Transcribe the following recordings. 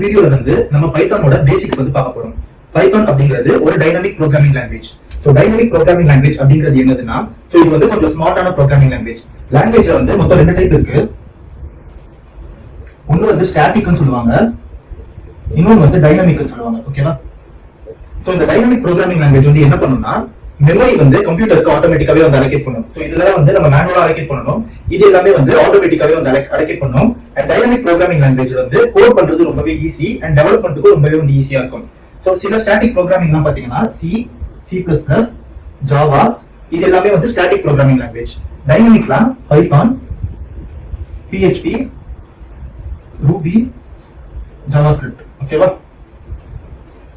வீடியோல வந்து நம்ம பைத்தானோட பேசிக்ஸ் வந்து பார்க்க போறோம். பைத்தான் அப்படிங்கிறது ஒரு dynamic programming language. So dynamic programming language அப்படிங்கிறது என்னதுன்னா, சோ இது வந்து கொஞ்சம் ஸ்மார்ட்டான ப்ரோக்ராமிங் லாங்குவேஜ். லாங்குவேஜ்ல வந்து மொத்தம் 2 டைப் இருக்கு. ஒன்னு வந்து ஸ்டாட்டிக்னு சொல்லுவாங்க, இன்னொன்னு வந்து டைனமிக்னு சொல்லுவாங்க. ஓகேவா? சோ இந்த டைனமிக் ப்ரோக்ராமிங் லாங்குவேஜ் வந்து என்ன பண்ணும்னா, மெமரி வந்து கம்ப்யூட்டருக்கு ஆட்டோமேட்டிக்காவே வந்து அலோகேட் பண்ணும். சோ இதுல வந்து நம்ம மேனுவலா அலோகேட் பண்ணனும். இது எல்லாமே வந்து ஆட்டோமேட்டிக்காவே வந்து அலோகேட் பண்ணும். அண்ட் டைனமிக் ப்ரோக்ராமிங் லாங்குவேஜ் வந்து கோட் பண்றது ரொம்பவே ஈஸி அண்ட் டெவலப்மென்ட்க்கு ரொம்பவே வந்து ஈஸியா இருக்கும். சோ சில ஸ்டாட்டிக் ப்ரோக்ராமிங்லாம் பாத்தீங்கன்னா C++, ஜாவா இது எல்லாமே வந்து ஸ்டாட்டிக் ப்ரோக்ராமிங் லாங்குவேஜ். டைனமிக்லாம் பைத்தான், PHP, ரூபி, ஜாவாஸ்கிரிப்ட். ஓகேவா?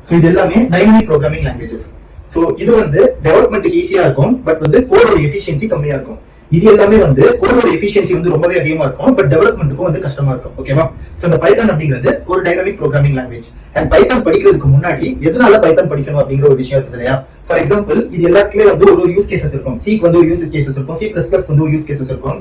சோ இது எல்லாமே டைனமிக் ப்ரோக்ராமிங் லாங்குவேஜஸ். சோ இது வந்து டெவலப்மென்ட்க்கு ஈஸியா இருக்கும், பட் வந்து கோடோட எஃபிஷியன்சி கம்மியா இருக்கும். இது எல்லாமே வந்து கோடோட எஃபிஷியன்சி வந்து ரொம்பவே அதிகமா இருக்கும், பட் டெவலப்மென்ட்க்கும் வந்து கஷ்டமா இருக்கும். ஓகேவா? சோ இந்த பைத்தான் அப்படிங்கிறது ஒரு dynamic programming language. And Python படிக்கிறதுக்கு முன்னாடி எதனால பைத்தான் படிக்கணும் அப்படிங்கிற ஒரு விஷயம் இருக்கு இல்லையா? ஃபார் எக்ஸாம்பிள், இது எல்லாத்துக்குமே வந்து ஒரு யூஸ் கேசஸ் இருக்கும். சிக்கு வந்து ஒரு யூஸ் கேசஸ் இருக்கும், C++ வந்து ஒரு யூஸ் கேசஸ் இருக்கும்,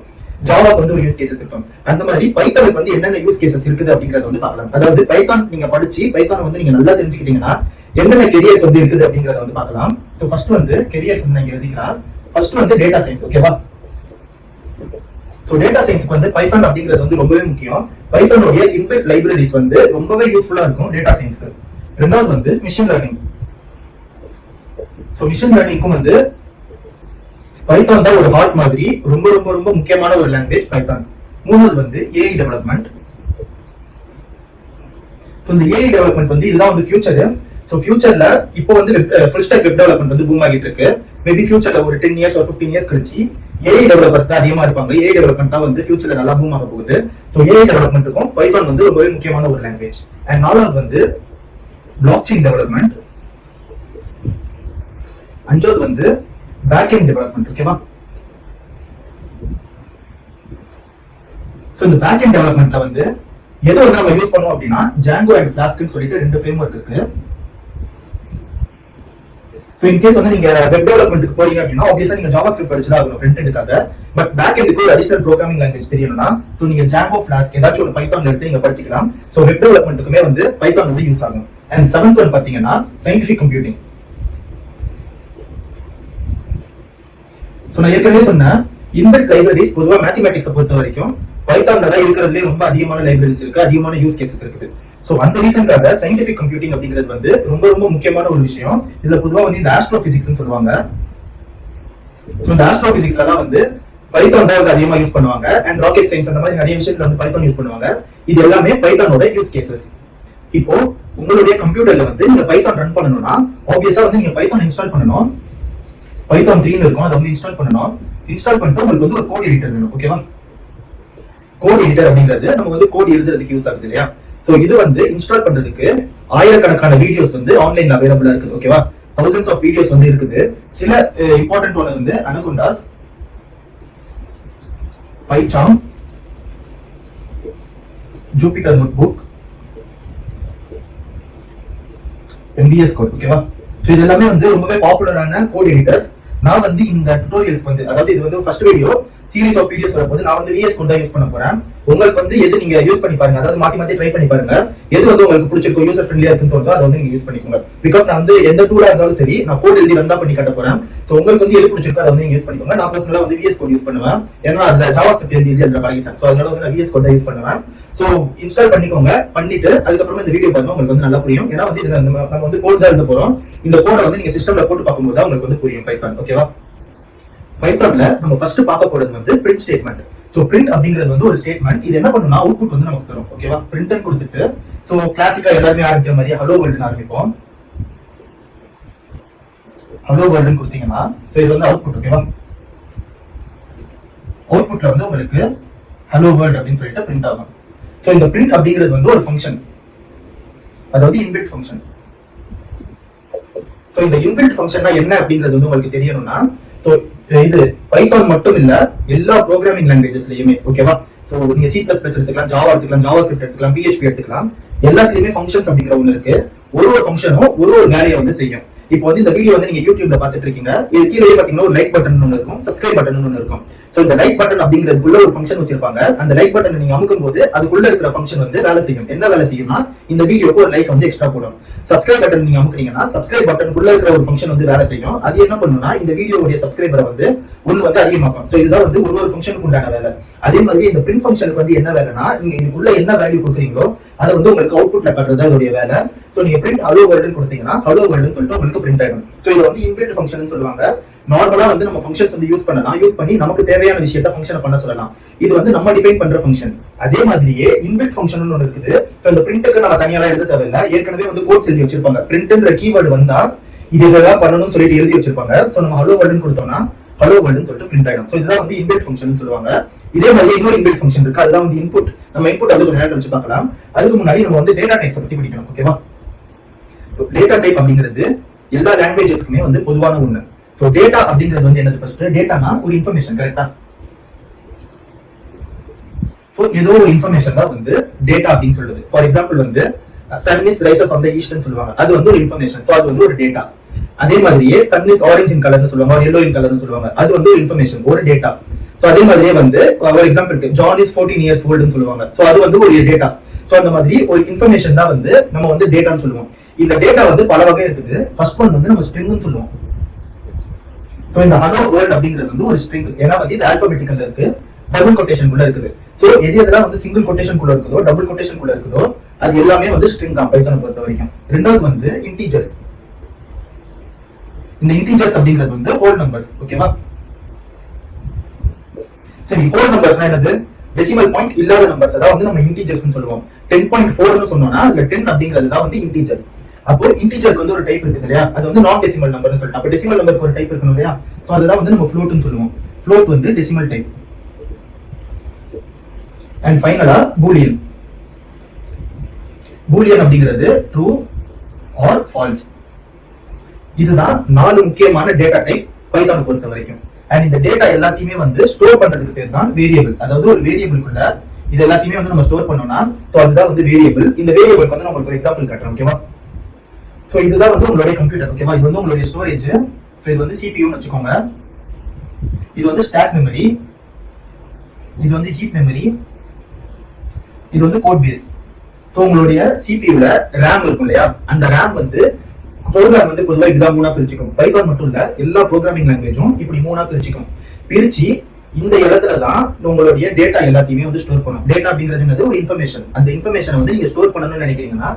ஜாவாக்கு வந்து ஒரு யூஸ் கேசஸ் இருக்கும். அந்த மாதிரி பைத்தானுக்கு வந்து என்னென்ன யூஸ் கேசஸ் இருக்குது அப்படிங்கறத வந்து பார்க்கலாம். அதாவது பைத்தான் நீங்க படிச்சு பைத்தான் வந்து நீங்க நல்லா தெரிஞ்சுக்கிட்டீங்கன்னா என்னென்ன கெரியர்ஸ் வந்து இருக்குது அப்படிங்கறத வந்து பார்க்கலாம். சோ ஃபர்ஸ்ட் வந்து கெரியர்ஸ் வந்து நீங்க எழுதிக்கலாம். ஃபர்ஸ்ட் வந்து டேட்டா சயின்ஸ். ஓகேவா? சோ டேட்டா சயின்ஸ்க்கு வந்து பைத்தான் அப்படிங்கிறது வந்து ரொம்பவே முக்கியம். பைத்தானோட இன்பில்ட் லைப்ரரிஸ் வந்து ரொம்பவே யூஸ்ஃபுல்லா இருக்கும் டேட்டா சயின்ஸ்க்கு. ரெண்டாவது வந்து மிஷின் லேர்னிங். சோ மிஷின் லேர்னிங்க்கும் வந்து பைத்தான் தான் ஒரு ஹார்ட் மாதிரி, ரொம்ப ரொம்ப ரொம்ப முக்கியமான ஒரு லாங்குவேஜ் பைத்தான். மூணாவது வந்து ஏஐ டெவலப்மெண்ட். சோ இந்த ஏஐ டெவலப்மெண்ட் வந்து இதுதான் வந்து ஃபியூச்சர். சோ ஃபியூச்சர்ல இப்போ வந்து ஃபுல் ஸ்டாக் வெப் டெவலப்மெண்ட் வந்து பூம் ஆகிட்டு இருக்கு. மேபி ஃபியூச்சர்ல ஒரு 10 இயர்ஸ் or 15 இயர்ஸ் கழிச்சு ஏஐ டெவலப்பர்ஸ் தான் அதிகமா இருப்பாங்க. ஏஐ டெவலப்மெண்ட் தான் வந்து ஃபியூச்சர்ல நல்லா பூம் ஆக போகுது. சோ ஏஐ டெவலப்மெண்ட்டுக்கும் பைத்தான் வந்து ரொம்பவே முக்கியமான ஒரு லாங்குவேஜ். அண்ட் நாலாவது வந்து பிளாக் செயின் டெவலப்மெண்ட். அஞ்சாவது வந்து பேக் எண்ட் டெவலப்மெண்ட். ஓகேவா? சோ இந்த பேக் எண்ட் டெவலப்மெண்ட்ல வந்து எதை வந்து நம்ம யூஸ் பண்ணுவோம் அப்படின்னா, ஜாங்கோ அண்ட் ஃபிளாஸ்க்னு சொல்லிட்டு 2 ஃப்ரேம்வொர்க் இருக்கு. சோ இன் கேஸ் வந்து நீங்க வெப் டெவலப்மென்ட்க்கு போறீங்க அப்படின்னா ஆப்வியஸா நீங்க ஜாவாஸ்கிரிப்ட் படிச்சதா இருக்கணும் ஃப்ரண்ட் எண்டுக்காக. பட் பேக் எண்டுக்கு ஒரு அடிஷனல் ப்ரோகிராமிங் லாங்குவேஜ் தெரியணும்னா சோ நீங்க ஜாங்கோ, ஃபிளாஸ்க் ஏதாச்சும் ஒரு பைத்தான் எடுத்து நீங்க படிச்சுக்கலாம். சோ வெப் டெவலப்மென்ட்க்குமே வந்து பைத்தான் வந்து யூஸ் ஆகும். அண்ட் 7th ஒன் பாத்தீங்கன்னா சயின்டிஃபிக் கம்ப்யூட்டிங். சோ நான் ஏற்கனவே சொன்னேன், இன்பில்ட் லைப்ரரிஸ் பொதுவா மேத்தமேட்டிக்ஸ் பொறுத்த வரைக்கும் பைத்தான்ல தான் இருக்கிறதுலே ரொம்ப அதிகமான லைப்ரரிஸ் இருக்கு, அதிகமான யூஸ் கேசஸ் இருக்குது. சோ அந்த ரீசன்காக சயின்டிஃபிக் கம்ப்யூட்டிங் அப்படிங்கிறது வந்து ரொம்ப ரொம்ப முக்கியமான ஒரு விஷயம். இதுல பொதுவா வந்து இந்த ஆஸ்ட்ரோபிசிக்ஸ்னு சொல்லுவாங்க. சோ இந்த ஆஸ்ட்ரோபிசிக்ஸ் எல்லாம் வந்து பைத்தான் தான் வந்து அதிகமா யூஸ் பண்ணுவாங்க. அண்ட் ராக்கெட் சயின்ஸ் அந்த மாதிரி நிறைய விஷயத்துல வந்து பைத்தான் யூஸ் பண்ணுவாங்க. இது எல்லாமே பைத்தானோட யூஸ் கேசஸ். இப்போ உங்களுடைய கம்ப்யூட்டர்ல வந்து நீங்க பைத்தான் ரன் பண்ணணும்னா ஆப்வியஸா வந்து நீங்க பைத்தான் இன்ஸ்டால் பண்ணணும். பைத்தான் 3 இருக்கும், அதை வந்து இன்ஸ்டால் பண்ணணும். இன்ஸ்டால் பண்ணிட்டு உங்களுக்கு வந்து ஒரு கோட் எடிட்டர் வேணும். ஓகேவா? கோட் எடிட்டர் அப்படிங்கிறது நம்ம வந்து கோட் எழுதுறதுக்கு யூஸ் ஆகுது இல்லையா? சோ இது வந்து இன்ஸ்டால் பண்றதுக்கு ஆயிரக்கணக்கான வீடியோஸ் வந்து ஆன்லைன்ல அவைலபிளா இருக்குது. ஓகேவா? thousands ஆஃப் வீடியோஸ் வந்து இருக்குது. சில இம்பார்ட்டன்ட் ஒன் வந்து அனகோண்டாஸ், பைச்சார்ம், ஜூபிட்டர் நோட்புக், MVS கோட். ஓகேவா? சோ இது எல்லாமே வந்து ரொம்பவே பாப்புலரான கோட் எடிட்டர்ஸ். நான் வந்து இந்த டுட்டோரியல்ஸ் வந்து, அதாவது இது வந்து first video series of videos வரும்போது நான் வந்து VS கோட் தான் யூஸ் பண்ண போறேன். உங்களுக்கு வந்து எது நீங்க யூஸ் பண்ணி பாருங்க, அதாவது மாத்தி மாத்தி ட்ரை பண்ணி பாருங்க. எது வந்து உங்களுக்கு பிடிச்சிருக்கும், யூசர் ஃப்ரெண்ட்லியா இருக்குன்னு தோணுதோ அதை வந்து நீங்க யூஸ் பண்ணிக்கோங்க. பிகாஸ் நான் வந்து எந்த டூலா இருந்தாலும் சரி நான் கோட் எழுதி ரன் தான் பண்ணி காட்ட போறேன். சோ உங்களுக்கு வந்து எது பிடிச்சிருக்கோ அதை வந்து நீங்க யூஸ் பண்ணிக்கோங்க. நான் பர்சனலா வந்து VS கோட் யூஸ் பண்ணுவேன், ஏன்னா அதுல ஜாவாஸ்கிரிப்ட் எழுதி அதுல பழகிட்டேன். சோ அதனால வந்து நான் VS கோட் தான் யூஸ் பண்ணுவேன். சோ இன்ஸ்டால் பண்ணிக்கோங்க. பண்ணிட்டு அதுக்கப்புறமா இந்த வீடியோ பாருங்க, உங்களுக்கு வந்து நல்லா புரியும். ஏன்னா வந்து இதுல நம்ம வந்து கோட் தான் எழுத போறோம். இந்த கோடை வந்து நீங்க சிஸ்டம்ல போட்டு பார்க்கும்போது உங்களுக்கு வந்து புரியும் பைத்தான். ஓகேவா? பைத்தான்ல நம்ம ஃபர்ஸ்ட் பார்க்க போறது வந்து பிரிண்ட் ஸ்டேட்மெண்ட். சோ பிரிண்ட் அப்படிங்கிறது வந்து ஒரு ஸ்டேட்மெண்ட். இது என்ன பண்ணும்னா அவுட்புட் வந்து நமக்கு தரும். ஓகேவா? பிரிண்ட் கொடுத்துட்டு சோ கிளாசிக்கா எல்லாரும் ஆரம்பிக்கிற மாதிரி ஹலோ வேர்ல்ட்னு ஆரம்பிப்போம். ஹலோ வேர்ல்ட்னு கொடுத்தீங்கன்னா சோ இது வந்து அவுட்புட். ஓகேவா? அவுட்புட்ல வந்து உங்களுக்கு ஹலோ வேர்ல்ட் அப்படின்னு சொல்லிட்டு பிரிண்ட் ஆகும். சோ இந்த பிரிண்ட் அப்படிங்கிறது வந்து ஒரு ஃபங்க்ஷன், அதாவது இன்பில்ட் ஃபங்க்ஷன். சோ இந்த இன்பில்ட் ஃபங்க்ஷன்னா என்ன அப்படிங்கிறது வந்து உங்களுக்கு தெரியணும்னா, சோ இது பைத்தான் மட்டும் இல்ல, எல்லா ப்ரோகிராமிங் லாங்குவேஜஸ்லயுமே. ஓகேவா? சோ நீங்க C++ எடுத்துக்கலாம், ஜாவா எடுத்துக்கலாம், ஜாவாஸ்கிரிப்ட் எடுத்துக்கலாம், PHP எடுத்துக்கலாம். எல்லாத்துலயுமே ஃபங்க்ஷன்ஸ் அப்படிங்கிற ஒண்ணு இருக்கு. ஒரு ஃபங்க்ஷனும் ஒரு வேலையை வந்து செய்யும். இப்போ வந்து இந்த வீடியோ வந்து நீங்க யூடியூப்ல பாத்துட்டு இருக்கீங்க. இது கீழே பாத்தீங்கன்னா ஒரு லைக் பட்டன் ஒன்று இருக்கும், சப்ஸ்கிரைப் பட்டன் ஒன்று இருக்கும். சோ இந்த லைக் பட்டன் அப்படிங்கிறதுக்குள்ள ஒரு ஃபங்க்ஷன் வச்சிருப்பாங்க. அந்த லைக் பட்டன் நீங்க அமுக்கும் போது அதுக்குள்ள இருக்கிற ஃபங்க்ஷன் வந்து வேலை செய்யும். என்ன வேலை செய்யும்னா இந்த வீடியோக்கு ஒரு லைக் வந்து எக்ஸ்ட்ரா போடும். சப்ஸ்கிரைப் பட்டன் நீங்க அமுக்குனீங்கன்னா சப்ஸ்கிரைப் பட்டனுக்குள்ள இருக்கிற ஒரு ஃபங்க்ஷன் வந்து வேலை செய்யும். அது என்ன பண்ணும்னா இந்த வீடியோவுடைய சப்ஸ்கிரைபரை வந்து ஒன்னு வந்து அதிகமாக்கும். சோ இதுதான் வந்து ஒரு ஃபங்க்ஷனுக்கு உண்டான வேலை. அதே மாதிரி இந்த பிரிண்ட் ஃபங்க்ஷனுக்கு வந்து என்ன வேலைனா நீங்க இதுக்குள்ள என்ன வேல்யூ கொடுக்குறீங்களோ அதை வந்து உங்களுக்கு அவுட்புட்ல காட்டுறது அதோடைய வேலை. சோ நீங்க பிரிண்ட் ஹலோ வேர்ல்ட்னு கொடுத்தீங்கன்னா ஹலோ வேர்ல்ட்னு சொல்லிட்டு உங்களுக்கு பிரிண்ட் ஆயிடும். சோ இது வந்து இன்பில்ட் ஃபங்க்ஷன் சொல்லுவாங்க. நார்மலா வந்து நம்ம ஃபங்க்ஷன்ஸ் வந்து யூஸ் பண்ணலாம், யூஸ் பண்ணி நமக்கு தேவையான விஷயத்தை ஃபங்க்ஷனை பண்ண சொல்லலாம். இது வந்து நம்ம டிஃபைன் பண்ற ஃபங்க்ஷன். அதே மாதிரியே இன்பில்ட் ஃபங்க்ஷன் ஒன்று இருக்குது. சோ இந்த பிரிண்ட்க்கு நம்ம தனியாக எழுத தேவையில்லை, ஏற்கனவே வந்து கோட்ஸ் எழுதி வச்சிருப்பாங்க. பிரிண்ட்ன்ற கீவேர்டு வந்தா இது இதெல்லாம் பண்ணணும்னு சொல்லிட்டு எழுதி வச்சிருப்பாங்க. சோ நம்ம ஹலோ வேர்ல்ட்னு கொடுத்தோம்னா ஹலோ வேர்ல்ட்னு சொல்லிட்டு பிரிண்ட் ஆயிடும். சோ இதுதான் வந்து இன்பில்ட் ஃபங்க்ஷன் சொல்லுவாங்க. இதே மாதிரி இன்னொரு இன்பில்ட் ஃபங்க்ஷன் இருக்கு, அதுதான் வந்து இன்புட். நம்ம இன்புட் வந்து கொஞ்சம் நேரம் கழிச்சு பார்க்கலாம். அதுக்கு முன்னாடி நம்ம வந்து டேட்டா டைப்ஸ் பத்தி படிக்கணும். ஓகேவா? சோ டேட்டா டைப் அப்படிங்கிறது எல்லா லாங்குவேஜஸ்க்குமே வந்து பொதுவான ஒண்ணு. சோ டேட்டா அப்படிங்கிறது வந்து என்னது? ஃபர்ஸ்ட் டேட்டானா ஒரு இன்ஃபர்மேஷன், கரெக்ட்டா? சோ ஏதோ ஒரு இன்ஃபர்மேஷன் தான் வந்து டேட்டா அப்படின்னு சொல்றது. ஃபார் எக்ஸாம்பிள் வந்து sun is rises on the ஈஸ்ட்னு சொல்லுவாங்க, அது வந்து ஒரு இன்ஃபர்மேஷன். சோ அது வந்து ஒரு டேட்டா. அதே மாதிரியே சன் இஸ் ஆரஞ்சு இன் கலர்னு சொல்லுவாங்க, yellow இன் கலர்னு சொல்லுவாங்க, அது வந்து ஒரு இன்ஃபர்மேஷன், ஒரு டேட்டா. சோ அதே மாதிரியே வந்து ஒரு எக்ஸாம்பிளுக்கு ஜான் இஸ் 14 years oldனு சொல்லுவாங்க. சோ அது வந்து ஒரு டேட்டா. சோ அந்த மாதிரி ஒரு இன்ஃபர்மேஷன் தான் வந்து நம்ம வந்து டேட்டான்னு சொல்லுவோம். இந்த டேட்டா வந்து பல வகை இருக்குது. ஃபர்ஸ்ட் ஒன் வந்து நம்ம ஸ்ட்ரிங்னு சொல்லுவோம். சோ இந்த ஹலோ வேர்ல்ட் அப்படிங்கிறது வந்து ஒரு ஸ்ட்ரிங். ஏன்னா வந்து இது ஆல்பாபெட்டிக்கல்ல இருக்கு, டபுள் கொட்டேஷன் குள்ள இருக்குது. சோ எதெல்லாம் வந்து சிங்கிள் கொட்டேஷன் குள்ள இருக்குதோ, டபுள் கொட்டேஷன் குள்ள இருக்குதோ, அது எல்லாமே வந்து ஸ்ட்ரிங் தான் பைத்தானை பொறுத்த வரைக்கும். ரெண்டாவது வந்து இன்டிஜர்ஸ். இந்த இன்டிஜர்ஸ் அப்படிங்கிறது வந்து ஹோல் நம்பர்ஸ். ஓகேவா? சரி, ஹோல் நம்பர்ஸ்னா என்னது? டெசிமல் பாயிண்ட் இல்லாத நம்பர்ஸ், அதாவது வந்து நம்ம இன்டிஜர்ஸ்னு சொல்லுவோம். 10.4னு சொன்னோம்னா அதுல 10 அப்படிங்கிறது தான் வந்து இன்டிஜர். அப்போ இன்டிஜருக்கு வந்து ஒரு டைப் இருக்கு இல்லையா, அது வந்து நான் டெசிமல் நம்பர்னு சொல்லிட்டு. அப்ப டெசிமல் நம்பருக்கு ஒரு டைப் இருக்கணும் இல்லையா? சோ அதுதான் வந்து நம்ம ஃப்ளோட்னு சொல்லுவோம். ஃப்ளோட் வந்து டெசிமல் டைப். அண்ட் ஃபைனலா பூலியன். பூலியன் அப்படிங்கிறது ட்ரூ ஆர் ஃபால்ஸ். இதுதான் 4 முக்கியமான டேட்டா டைப் பைத்தானை பொறுத்த வரைக்கும். அண்ட் இந்த டேட்டா எல்லாத்தையுமே வந்து ஸ்டோர் பண்றதுக்கு பேர் தான் வேரியபிள். அதாவது ஒரு வேரியபிள்குள்ள இது எல்லாத்தையுமே வந்து நம்ம ஸ்டோர் பண்ணோம்னா சோ அதுதான் வந்து வேரியபிள். இந்த வேரியபிளுக்கு வந்து நான் உங்களுக்கு ஒரு எக்ஸாம்பிள் காட்டுறேன். ஓகேவா? சோ இதுதான் வந்து உங்களுடைய கம்ப்யூட்டர். ஓகேவா? இது வந்து உங்களுடைய ஸ்டோரேஜ். சோ இது வந்து சிபியூன்னு வச்சுக்கோங்க. இது வந்து ஸ்டாக் மெமரி, இது வந்து ஹீப் மெமரி, இது வந்து கோட் பேஸ். சோ உங்களுடைய சிபியூல ரேம் இருக்கும் இல்லையா, அந்த ரேம் வந்து ப்ரோக்ராம் வந்து பொதுவா இப்படிதான் 3ஆ பிரிச்சுக்கும். பைத்தான் மட்டும் இல்ல, எல்லா ப்ரோக்ராமிங் லாங்குவேஜும் இப்படி 3ஆ பிரிச்சுக்கும். பிரிச்சு இந்த இடத்துல தான் உங்களுடைய டேட்டா எல்லாத்தையுமே வந்து ஸ்டோர் பண்ணும். டேட்டா அப்படிங்கிறது ஒரு இன்ஃபர்மேஷன். அந்த இன்ஃபர்மேஷனை வந்து நீங்க ஸ்டோர் பண்ணணும்னு நினைக்கிறீங்கன்னா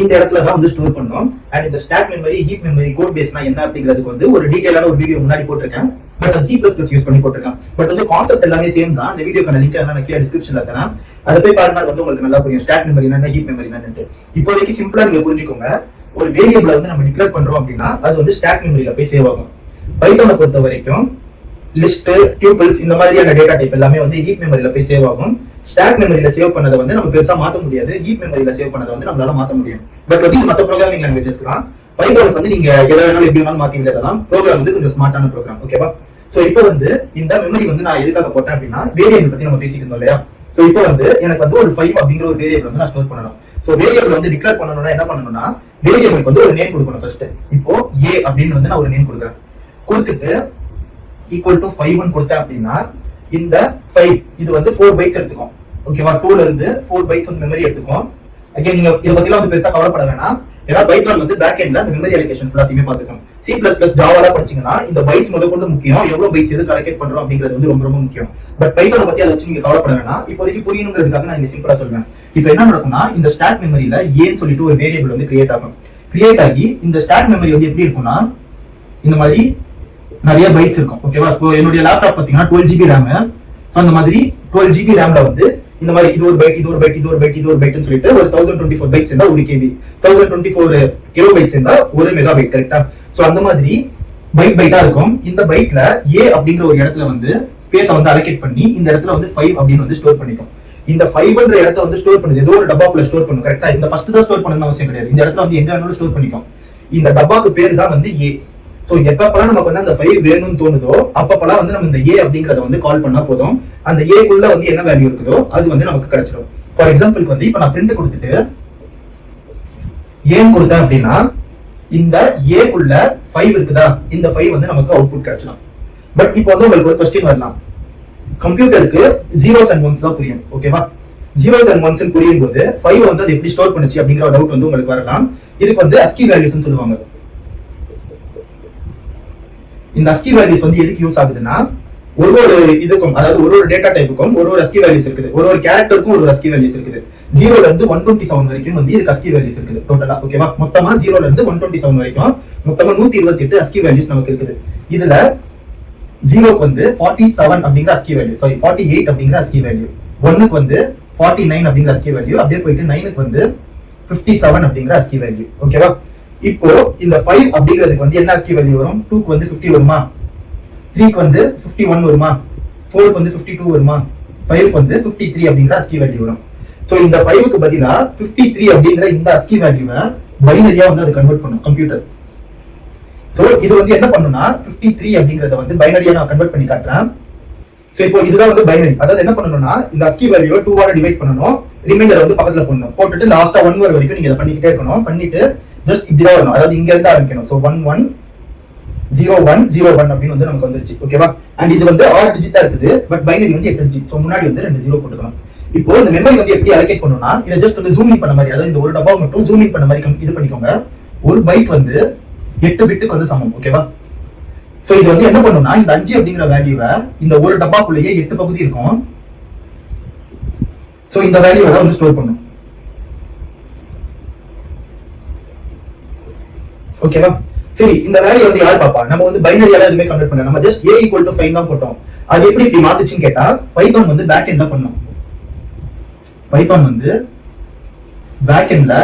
இந்த இடத்துல தான் வந்து ஸ்டோர் பண்ணணும். அண்ட் இந்த stack memory, heap memory, code பேஸ்னா என்ன அப்படிங்கிறதுக்கு வந்து ஒரு டீடைலான ஒரு வீடியோ முன்னாடி போட்டிருக்கேன். பட் அது C++ யூஸ் பண்ணி போட்டிருக்கேன். பட் வந்து கான்செப்ட் எல்லாமே சேம் தான். அந்த வீடியோக்கான லிங்க் நான் கீழே டிஸ்கிரிப்ஷன்ல தரேன். அதை போய் பாருங்க, அது வந்து உங்களுக்கு நல்லா புரியும். ஸ்டாக் மெமரி என்ன, ஹீப் மெமரி என்னன்னு இப்போதைக்கு சிம்பிளா நீங்க புரிஞ்சுக்கோங்க. ஒரு வேரியபிளை வந்து நம்ம டிக்ளேர் பண்றோம் அப்படின்னா அது வந்து ஸ்டாக் மெமரியில போய் சேவ் ஆகும். பைத்தானை பொறுத்த வரைக்கும் லிஸ்ட், டியூபிள்ஸ் இந்த மாதிரியான டேட்டா டைப் எல்லாமே வந்து ஹீப் மெமரியில போய் சேவ் ஆகும். ஸ்டாக் மெமரியில சேவ் பண்ணதை வந்து நம்ம பெருசா மாத்த முடியாது. ஹீப் மெமரியில சேவ் பண்ணதை வந்து நம்மளால மாத்த முடியும். பட் வந்து மற்ற ப்ரோக்ராமிங் லாங்குவேஜஸ்க்கு தான். பைத்தானுக்கு வந்து நீங்க எதை வேணாலும் எப்படி வேணாலும் மாத்தி விடலாம். ப்ரோக்ராம் வந்து கொஞ்சம் ஸ்மார்ட்டான ப்ரோக்ராம். ஓகேவா? சோ இப்போ வந்து இந்த மெமரி வந்து நான் எதுக்காக போட்டேன் அப்படின்னா வேரியபிள் பத்தி நம்ம பேசிட்டு இருந்தோம் இல்லையா. சோ இப்போ வந்து எனக்கு வந்து ஒரு 5 அப்படிங்கிற ஒரு வேரியபிள் வந்து நான் ஸ்டோர் பண்ணணும். சோ வேரியபிள் வந்து டிக்ளேர் பண்ணணும்னா என்ன பண்ணணும்னா வேரியபிளுக்கு வந்து ஒரு நேம் கொடுக்கணும். ஃபர்ஸ்ட் இப்போ a அப்படின்னு வந்து நான் ஒரு நேம் கொடுக்குறேன். கொடுத்துட்டு ஈக்குவல் டு 5 கொடுத்தேன் அப்படின்னா இந்த 5 இது வந்து 4 பைட்ஸ் எடுத்துக்கும். ஓகேவா? 2ல இருந்து 4 பைட்ஸ் வந்து மெமரி எடுத்துக்கும். அகைன் நீங்க இத பத்திலாம் வந்து பெருசா கவலைப்பட வேணாம். ஏன்னா பைத்தான் வந்து பேக் எண்ட்ல அந்த மெமரி அலோகேஷன் ஃபுல்லாத்தையுமே பாத்துக்கும். C++ ஜாவால படிச்சீங்கன்னா இந்த பைட்ஸ் முதற்கொண்டு முக்கியம். எவ்வளவு பைட்ஸ் எதுக்கு அலோகேட் பண்றோம் அப்படிங்கிறது வந்து ரொம்ப ரொம்ப முக்கியம். பட் பைத்தானை பத்தி அதை வச்சு நீங்க கவலைப்பட வேணாம். இப்போதைக்கு புரியணுங்கிறதுக்காக நான் இங்க சிம்பிளா சொல்றேன். இப்போ என்ன நடக்கும்னா இந்த ஸ்டாக் மெமரியில ஏன்னு சொல்லிட்டு ஒரு வேரியபிள் வந்து கிரியேட் ஆகும். கிரியேட் ஆகி இந்த ஸ்டாக் மெமரி வந்து எப்படி இருக்கும்னா இந்த மாதிரி நிறைய பைட்ஸ் இருக்கும். ஓகேவா? இப்போ என்னுடைய லேப்டாப் பாத்தீங்கன்னா 12 GB RAM. சோ அந்த மாதிரி 12 GB RAM-ல வந்து இந்த மாதிரி இது ஒரு பைட், இது ஒரு பைட், இது ஒரு பைட், இது ஒரு பைட்னு சொல்லிட்டு ஒரு 1024 பைட்ஸ் இருந்தா 1 KB, 1024 கிலோபைட்ஸ் இருந்தா 1 மெகாபைட். கரெக்ட்டா? சோ அந்த மாதிரி பைட் பைட்டா இருக்கும். இந்த பைட்ல a அப்படிங்கிற ஒரு இடத்துல வந்து ஸ்பேஸை வந்து அலோகேட் பண்ணி இந்த இடத்துல வந்து 5 அப்படின்னு வந்து ஸ்டோர் பண்ணிக்கும். இந்த 5ன்ற இடத்த வந்து ஸ்டோர் பண்ணுது, ஏதோ ஒரு டப்பாக்குள்ள ஸ்டோர் பண்ணும். கரெக்ட்டா? இந்த ஃபர்ஸ்ட் தான் ஸ்டோர் பண்ணணும்னு அவசியம் கிடையாது. இந்த இடத்துல வந்து எங்க வேணாலும் ஸ்டோர் பண்ணிக்கும். இந்த டப்பாக்கு பேர் தான் வந்து a. சோ எப்பப்பெல்லாம் நமக்கு வந்து அந்த 5 வேணும்னு தோணுதோ அப்பப்பெல்லாம் வந்து நம்ம இந்த a அப்படிங்கறத வந்து கால் பண்ணா போதும். அந்த a குள்ள வந்து என்ன வேல்யூ இருக்குதோ அது வந்து நமக்கு கிடைச்சிடும். ஃபார் எக்ஸாம்பிளுக்கு வந்து இப்ப நான் பிரிண்ட் கொடுத்துட்டு ஏன் கொடுத்தேன் அப்படின்னா இந்த ஏக்குள்ள 5 இருக்குதா, இந்த 5 வந்து நமக்கு அவுட்புட் கிடைச்சிடும். பட் இப்போ வந்து உங்களுக்கு ஒரு क्वेश्चन வரலாம், கம்ப்யூட்டருக்கு ஜீரோஸ் அண்ட் ஒன்ஸ் தான் புரியும், ஓகேவா? ஜீரோஸ் அண்ட் ஒன்ஸ் புரியும் போது 5 வந்து அது எப்படி ஸ்டோர் பண்ணுச்சு அப்படிங்கிற டவுட் வந்து உங்களுக்கு வரலாம். இதுக்கு வந்து ASCII வேல்யூஸ் சொல்லுவாங்க. இந்த ASCII வேல்யூஸ் வந்து எதுக்கு யூஸ் ஆகுதுன்னா, ஒரு இதுக்கும், அதாவது ஒரு டேட்டா டைப்புக்கும் ஒரு ASCII வேல்யூஸ் இருக்குது, ஒரு கேரக்டருக்கும் ஒரு ASCII வேல்யூஸ் இருக்குது. 0ல இருந்து 127 வரைக்கும் வந்து இதுக்கு ASCII வேல்யூஸ் இருக்குது டோட்டலா, ஓகேவா? மொத்தமா 0ல இருந்து 127 வரைக்கும் மொத்தமா 128 ASCII வேல்யூஸ் நமக்கு இருக்குது. இதுல 0க்கு வந்து 47 அப்படிங்கிற ASCII வேல்யூ, சாரி 48 அப்படிங்கிற ASCII வேல்யூ, 1க்கு வந்து 49 அப்படிங்கிற ASCII வேல்யூ, அப்படியே போயிட்டு 9க்கு வந்து 57 அப்படிங்கிற ASCII வேல்யூ, ஓகேவா? இப்போ இந்த 5 அப்படிங்கிறதுக்கு வந்து என்ன ASCII வேல்யூ வரும்? 2க்கு வந்து 50 வருமா, 3க்கு வந்து 51 வருமா, 4க்கு வந்து 52 வருமா, 5க்கு வந்து 53 அப்படிங்கிற ASCII வேல்யூ வரும். சோ இந்த 5க்கு பதிலா 53 அப்படிங்கிற இந்த ASCII வேல்யூவை பைனரியா வந்து அது கன்வெர்ட் பண்ணும் கம்ப்யூட்டர். சோ இது வந்து என்ன பண்ணும்னா 53 அப்படிங்கறத வந்து பைனரியா நான் கன்வெர்ட் பண்ணி காட்டுறேன். சோ இப்போ இதுதான் வந்து பைனரி. அதாவது என்ன பண்ணணும்னா இந்த ASCII வேல்யூவை 2 ஆல டிவைட் பண்ணனும், ரிமைண்டர் வந்து பக்கத்துல போடணும், போட்டுட்டு லாஸ்டா 1 வர வரைக்கும் நீங்க இத பண்ணிக்கிட்டே இருக்கணும். பண்ணிட்டு ஜஸ்ட் இப்படி தான் வரணும், அதாவது இங்க இருந்து ஆரம்பிக்கணும். சோ 1 1 0 1 0 1 அப்படி வந்து நமக்கு வந்துருச்சு, ஓகேவா? அண்ட் இது வந்து 6 டிஜிட்டா இருக்குது, பட் பைனரி வந்து 8 டிஜிட். சோ முன்னாடி வந்து 2 0 போட்டுக்கலாம். இப்போ இந்த மெமரி வந்து எப்படி அலோகேட் பண்ணனும்னா, இத ஜஸ்ட் வந்து ஜூம் இன் பண்ண மாதிரி, அதாவது இந்த ஒரு டப்பா மட்டும் ஜூம் இன் பண்ண மாதிரி இது பண்ணிக்கோங்க. ஒரு பைட் வந்து 8 பிட்டுக்கு வந்து சமம், ஓகேவா? சோ இது வந்து என்ன பண்ணும்னா இந்த 5 அப்படிங்கிற வேல்யூவை இந்த ஒரு டப்பாக்குள்ளேயே 8 பகுதி இருக்கும். சோ இந்த வேல்யூவை வந்து ஸ்டோர் பண்ணும், ஓகேவா? சரி, இந்த வேல்யூ வந்து யார் பாப்பா? நம்ம வந்து பைனரியால எதுவுமே கன்வெர்ட் பண்ணல, நம்ம ஜஸ்ட் a = 5 தான் போட்டோம். அது எப்படி இப்படி மாத்துச்சுன்னு கேட்டா, பைதான் வந்து பேக் எண்ட்ல பண்ணும். பைதான் வந்து பேக் எண்ட்ல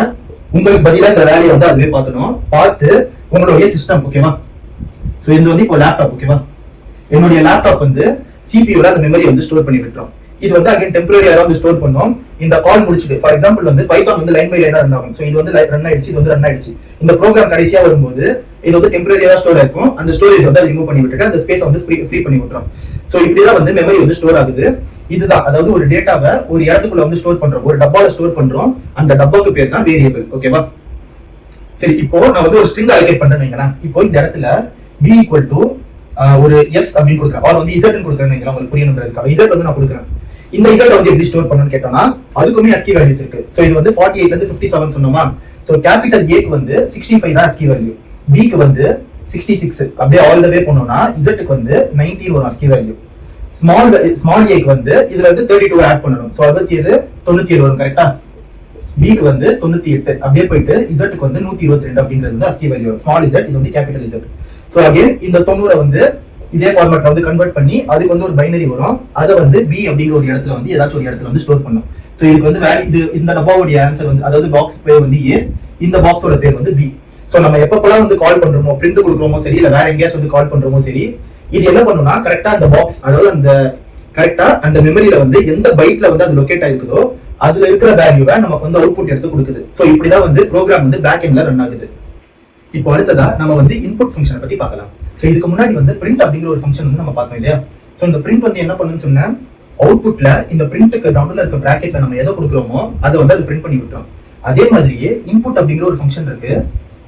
உங்களுக்கு பதிலா இந்த வேல்யூ வந்து அதுவே பார்க்கணும், பார்த்து உங்களுடைய சிஸ்டம், ஓகேவா? சோ இது வந்து இப்போ லேப்டாப், ஓகேவா? என்னுடைய லேப்டாப் வந்து CPU-ல அந்த மெமரி வந்து ஸ்டோர் பண்ணி விட்டுரும். இது வந்து அகைன் டெம்பரரியா வந்து ஸ்டோர் பண்ணோம். இந்த கால் முடிச்சிட்டு, ஃபார் எக்ஸாம்பிள் வந்து பைதான் வந்து லைன் பை லைனா இருந்தாங்க. சோ இது வந்து ரன் ஆயிடுச்சு, இது வந்து ரன் ஆயிடுச்சு. இந்த ப்ரோக்ராம் கடைசியா வரும்போது இது வந்து டெம்பரரியா ஸ்டோர் ஆயிருக்கும். அந்த ஸ்டோரேஜ் வந்து ரிமூவ் பண்ணி விட்டுட்டு அந்த ஸ்பேஸ் வந்து ஃப்ரீ பண்ணி விட்டுரும். சோ இப்படிதான் வந்து மெமரி வந்து ஸ்டோர் ஆகுது. இதுதான், அதாவது ஒரு டேட்டாவை ஒரு இடத்துக்குள்ள வந்து ஸ்டோர் பண்றோம், ஒரு டப்பால ஸ்டோர் பண்றோம். அந்த டப்பாக்கு பேர் தான் வேரியபிள், ஓகேவா? சரி, இப்போ நான் வந்து ஒரு ஸ்ட்ரிங் அலோகேட் பண்றேன்னு வைங்களேன். இப்போ இந்த இடத்துல b = ஒரு s அப்படின்னு கொடுக்குறேன், ஆர் வந்து z ன்னு கொடுக்குறேன்னு வைங்களேன். உங்களுக்கு புரியணும்ன்றதுக்காக z வந்து நான் கொடுக்குறேன். இந்த z வந்து எப்படி ஸ்டோர் பண்ணணும்னு கேட்டோம்னா, அதுக்குமே ASCII வேல்யூஸ் இருக்கு. சோ இது வந்து 48ல இருந்து 57 சொன்னோமா. சோ கேபிட்டல் A க்கு வந்து 65 தான் ASCII வேல்யூ, b க்கு வந்து 66, அப்படியே ஆல் தி வே போனோம்னா z க்கு வந்து 19 ஒரு ASCII வேல்யூ. ஸ்மால் a க்கு வந்து இதுல வந்து 32 ஆட் பண்ணனும். சோ 67 97 வரும், கரெக்ட்டா? b க்கு வந்து 98, அப்படியே போயிட்டு z க்கு வந்து 122 அப்படிங்கிறது ASCII வேல்யூ. ஸ்மால் z, இது வந்து கேபிட்டல் Z. சோ அகைன் இந்த 90 வந்து இதே ஃபார்மேட்ல வந்து கன்வெர்ட் பண்ணி அதுக்கு வந்து ஒரு பைனரி வரும். அதை வந்து b அப்படிங்கிற ஒரு இடத்துல வந்து ஏதாச்சும் ஒரு இடத்துல வந்து ஸ்டோர் பண்ணும். சோ இதுக்கு வந்து இது இந்த டப்பாவுடைய ஆன்சர் வந்து, அதாவது பாக்ஸ் பேர் வந்து a, இந்த பாக்ஸோட பேர் வந்து b. சோ நம்ம எப்பப்பெல்லாம் வந்து கால் பண்றோமோ, பிரிண்ட் கொடுக்குறோமோ சரி, இல்ல வேற எங்கேயாச்சும் வந்து கால் பண்றோமோ சரி, இது என்ன பண்ணும்னா கரெக்டா அந்த பாக்ஸ், அதாவது அந்த கரெக்டா அந்த மெமரியில வந்து எந்த பைட்ல வந்து அது லொகேட் ஆயிருக்குதோ அதுல இருக்கிற வேல்யூவை நமக்கு வந்து அவுட்புட் எடுத்து கொடுக்குது. சோ இப்படிதான் வந்து ப்ரோக்ராம் வந்து பேக் எண்ட்ல ரன் ஆகுது. இப்போ அடுத்ததா நம்ம வந்து இன்புட் ஃபங்க்ஷனை பத்தி பார்க்கலாம். சோ இதுக்கு முன்னாடி வந்து பிரிண்ட் அப்படிங்கிற ஒரு ஃபங்க்ஷன் வந்து நம்ம பார்த்தோம் இல்லையா? சோ இந்த பிரிண்ட் வந்து என்ன பண்ணுன்னு சொன்னா, அவுட்புட்ல இந்த பிரிண்ட்க்கு நடுவுல இருக்க பிராக்கெட்ல நம்ம எதை கொடுக்குறோமோ அதை வந்து அது பிரிண்ட் பண்ணி விட்டுரும். அதே மாதிரியே இன்புட் அப்படிங்கிற ஒரு ஃபங்க்ஷன் இருக்கு.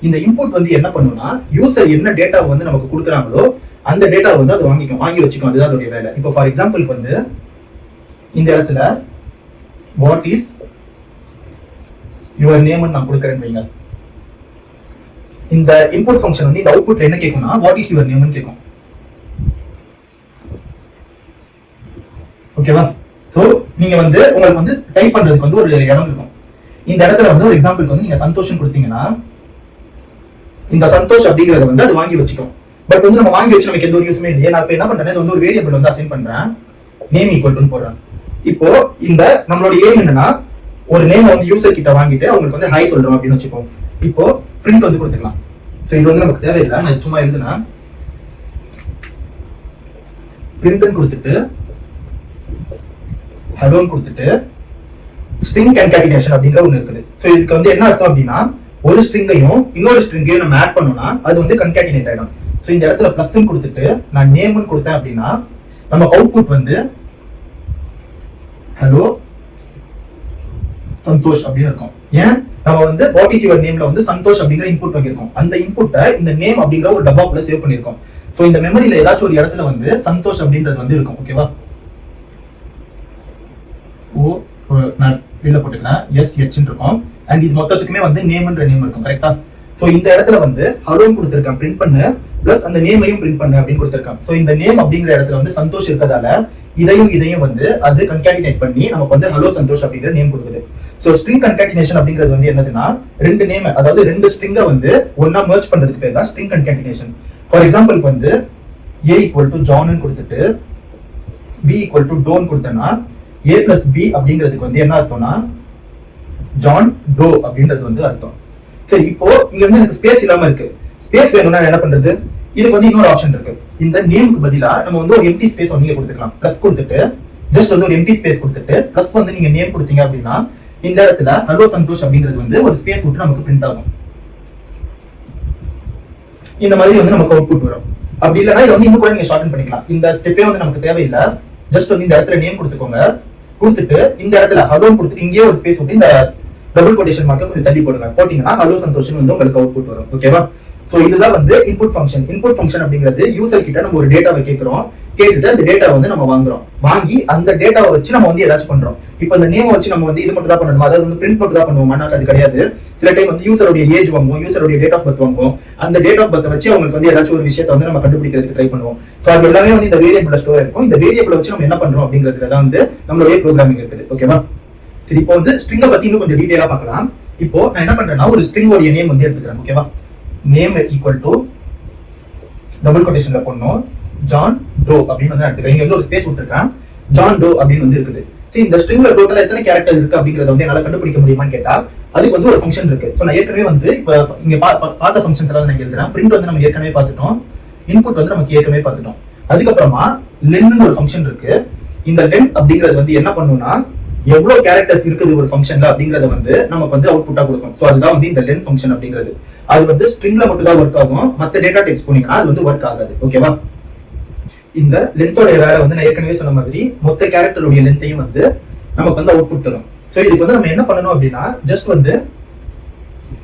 இந்த இன்புட் வந்து என்ன பண்ணும்னா, யூசர் என்ன டேட்டா வந்து நமக்கு கொடுக்குறாங்களோ அந்த டேட்டா வந்து அது வாங்கி வச்சுக்கும். அதுதான் அதோடைய வேலை. இப்போ ஃபார் எக்ஸாம்பிளுக்கு வந்து இந்த இடத்துல வாட் இஸ் யுவர் நேம் நான் கொடுக்குறேன்னு வைங்க. இந்த இன்புட் ஃபங்க்ஷன் வந்து இந்த அவுட்புட்ல என்ன கேட்கும்னா வாட் இஸ் யுவர் நேம்னு கேட்கும், ஓகேவா? சோ நீங்க வந்து உங்களுக்கு வந்து டைப் பண்றதுக்கு வந்து ஒரு இடம் இருக்கும். இந்த இடத்துல வந்து ஒரு எக்ஸாம்பிளுக்கு வந்து நீங்க சந்தோஷம் கொடுத்தீங்கன்னா இந்த சந்தோஷ் அப்படிங்கறத வந்து அது வாங்கி வச்சுக்கும். பட் வந்து நம்ம வாங்கி வச்சு நமக்கு எந்த ஒரு யூஸுமே இல்லையே. நான் இப்ப என்ன பண்றேன், இது வந்து ஒரு வேரியபிள் வந்து அசைன் பண்றேன், நேம் = போடுறேன். இப்போ இந்த நம்மளோட ஏம் என்னன்னா, ஒரு நேம் வந்து யூசர் கிட்ட வாங்கிட்டு அவங்களுக்கு வந்து ஹாய் சொல்றோம் அப்படின்னு வச்சுப்போம். இப்போ பிரிண்ட் வந்து கொடுத்துக்கலாம். சோ இது வந்து நமக்கு தேவையில்லை, நான் சும்மா எழுதுனா பிரிண்ட் கொடுத்துட்டு ஹலோன்னு கொடுத்துட்டு ஸ்ட்ரிங் கான்காட்டினேஷன் அப்படிங்கிற ஒன்று இருக்குது. சோ இதுக்கு வந்து என்ன அர்த்தம் அப்படின்னா, ஒரு ஸ்ட்ரிங்கையும் இன்னொரு ஸ்ட்ரிங்கையும் நம்ம ஆட் பண்ணோம்னா அது வந்து கன்காட்டினேட் ஆயிடும். சோ இந்த இடத்துல பிளஸ் கொடுத்துட்டு நான் நேம்னு கொடுத்தேன் அப்படின்னா நம்ம அவுட்புட் வந்து ஹலோ சந்தோஷ் அப்படின்னு இருக்கும். ஏன் நம்ம வந்து வாட் இஸ் யுவர் நேம்ல வந்து சந்தோஷ் அப்படிங்கிற இன்புட் வாங்கியிருக்கோம். அந்த இன்புட்டை இந்த நேம் அப்படிங்கிற ஒரு டப்பாக்குள்ள சேவ் பண்ணிருக்கோம். சோ இந்த மெமரியில ஏதாச்சும் ஒரு இடத்துல வந்து சந்தோஷ் அப்படின்றது வந்து இருக்கும். ஓகேவா? ஓ நான் கீழே போட்டுக்கிறேன் SH இருக்கும். அண்ட் இது மொத்தத்துக்குமே வந்து நேம்ன்ற நேம் இருக்கும். கரெக்டா? சோ இந்த இடத்துல வந்து ஹலோன்னு கொடுத்துருக்கேன் பிரிண்ட் பண்ணு பிளஸ் அந்த நேமையும் பிரிண்ட் பண்ணு அப்படின்னு கொடுத்துருக்கேன். சோ இந்த நேம் அப்படிங்கிற இடத்துல வந்து சந்தோஷ் இருக்கிறதால இதையும் வந்து அது கன்காட்டினேட் பண்ணி நமக்கு வந்து ஹலோ சந்தோஷ் அப்படிங்கிற நேம் கொடுக்குது. சோ ஸ்ட்ரிங் கன்காட்டினேஷன் அப்படிங்கிறது வந்து என்னதுன்னா ரெண்டு நேம், அதாவது ரெண்டு ஸ்ட்ரிங்கை வந்து ஒன்னா மர்ஜ் பண்றதுக்கு பேர் தான் ஸ்ட்ரிங் கன்காட்டினேஷன். ஃபார் எக்ஸாம்பிளுக்கு வந்து A = ஜான் கொடுத்துட்டு B = டோன் கொடுத்தேன்னா A + B அப்படிங்கிறதுக்கு வந்து என்ன அர்த்தம்னா ஜான் டோ அப்படின்றது வந்து அர்த்தம். சரி, இப்போ இங்க வந்து எனக்கு ஸ்பேஸ் இல்லாம இருக்கு. ஸ்பேஸ் வேணும்னா என்ன பண்றது? இதுக்கு வந்து இன்னொரு ஆப்ஷன் இருக்கு. இந்த நேமுக்கு பதிலா நம்ம வந்து ஒரு எம்டி ஸ்பேஸ் வந்து கொடுத்துக்கலாம். பிளஸ் கொடுத்துட்டு ஜஸ்ட் வந்து ஒரு எம்டி ஸ்பேஸ் கொடுத்துட்டு பிளஸ் வந்து நீங்க நேம் கொடுத்தீங்க அப்படின்னா இந்த இடத்துல ஹலோ சந்தோஷ் அப்படிங்கிறது வந்து ஒரு ஸ்பேஸ் விட்டு நமக்கு பிரிண்ட் ஆகும். இந்த மாதிரி வந்து நமக்கு அவுட்புட் வரும். அப்படி இல்லைன்னா இதை வந்து இன்னும் கூட நீங்க ஷார்டன் பண்ணிக்கலாம். இந்த ஸ்டெப்பே வந்து நமக்கு தேவையில்லை. ஜஸ்ட் வந்து இந்த இடத்துல நேம் கொடுத்துக்கோங்க. கொடுத்துட்டு இந்த இடத்துல ஹலோன்னு கொடுத்துட்டு இங்கேயே ஒரு ஸ்பேஸ் விட்டு இந்த டபுள் கோட்டேஷன் மார்க்கை கொஞ்சம் தள்ளி போடுங்க. போட்டீங்கன்னா ஹலோ சந்தோஷம் வந்து உங்களுக்கு அவுட்புட் வரும். ஓகேவா? சோ இதுதான் வந்து இன்புட் ஃபங்க்ஷன். இன்புட் ஃபங்க்ஷன் அப்படிங்கிறது யூசர் கிட்ட நம்ம ஒரு டேட்டாவை கேட்கிறோம். கேட்டுட்டு அந்த டேட்டாவை வந்து நம்ம வாங்குறோம். வாங்கி அந்த டேட்டாவை வச்சு நம்ம வந்து ஏதாச்சும் பண்றோம். இப்போ அந்த நேம் வச்சு நம்ம வந்து இது மட்டும் தான் பண்ணணும், அதாவது வந்து பிரிண்ட் மட்டும் தான் பண்ணுவோம். அது கிடையாது. சில டைம் வந்து யூசருடைய ஏஜ் வாங்குவோம், யூசருடைய டேட் ஆஃப் பர்த் வாங்குவோம். அந்த டேட் ஆஃப் பர்த் வச்சு அவங்களுக்கு வந்து ஏதாச்சும் ஒரு விஷயத்தை வந்து நம்ம கண்டுபிடிக்கிறதுக்கு ட்ரை பண்ணுவோம். சோ அது எல்லாமே வந்து இந்த வேரியபிள் ஸ்டோர் இருக்கும். இந்த வேரியபிள் வச்சு நம்ம என்ன பண்றோம் அப்படிங்கிறதுல தான் வந்து நம்மளுடைய ப்ரோக்ராமிங் இருக்குது. ஓகேவா? சரி, இப்போ வந்து ஸ்ட்ரிங்கை பத்தி இன்னும் கொஞ்சம் டீடைலா பார்க்கலாம். இப்போ நான் என்ன பண்றேன்னா ஒரு ஸ்ட்ரிங்கோட நேம் வந்து எடுத்துக்கிறேன். ஓகேவா? நேம் = டபுள் கோட்டேஷன்ல போடணும் ஜான் டோ அப்படின்னு வந்து எடுத்துக்கிறேன். இங்க வந்து ஒரு ஸ்பேஸ் விட்டுருக்கேன். ஜான் டோ அப்படின்னு வந்து இருக்குது. சரி, இந்த ஸ்ட்ரிங்ல டோட்டலா எத்தனை கேரக்டர் இருக்கு அப்படிங்கறத வந்து என்னால கண்டுபிடிக்க முடியுமான்னு கேட்டா அதுக்கு வந்து ஒரு ஃபங்க்ஷன் இருக்கு. சோ நான் ஏற்கனவே வந்து இப்ப இங்க பார்த்த ஃபங்க்ஷன்ஸ் எல்லாம் நான் எழுதுறேன். பிரிண்ட் வந்து நம்ம ஏற்கனவே பார்த்துட்டோம். இன்புட் வந்து நமக்கு ஏற்கனவே பார்த்துட்டோம். அதுக்கப்புறமா லென்னு ஒரு ஃபங்க்ஷன் இருக்கு. இந்த லென் அப்படிங்கிறது வந்து என்ன பண்ணும்னா எவ்வளவு கேரக்டர்ஸ் இருக்குது ஒரு ஃபங்க்ஷன்ல அப்படிங்கறத வந்து நமக்கு வந்து அவுட்புட்டா கொடுக்கும். சோ அதுதான் வந்து இந்த லென் ஃபங்க்ஷன் அப்படிங்கிறது. அது வந்து ஸ்ட்ரிங்ல மட்டும் தான் ஒர்க் ஆகும். மத்த டேட்டா டைப்ஸ் போனீங்கன்னா அது வந்து ஒர்க் ஆகாது. ஓகேவா? இந்த லென்த்தோட வேலை வந்து நான் ஏற்கனவே சொன்ன மாதிரி மொத்த கேரக்டருடைய லென்த்தையும் வந்து நமக்கு வந்து அவுட்புட் தரும். சோ இதுக்கு வந்து நம்ம என்ன பண்ணணும் அப்படின்னா ஜஸ்ட் வந்து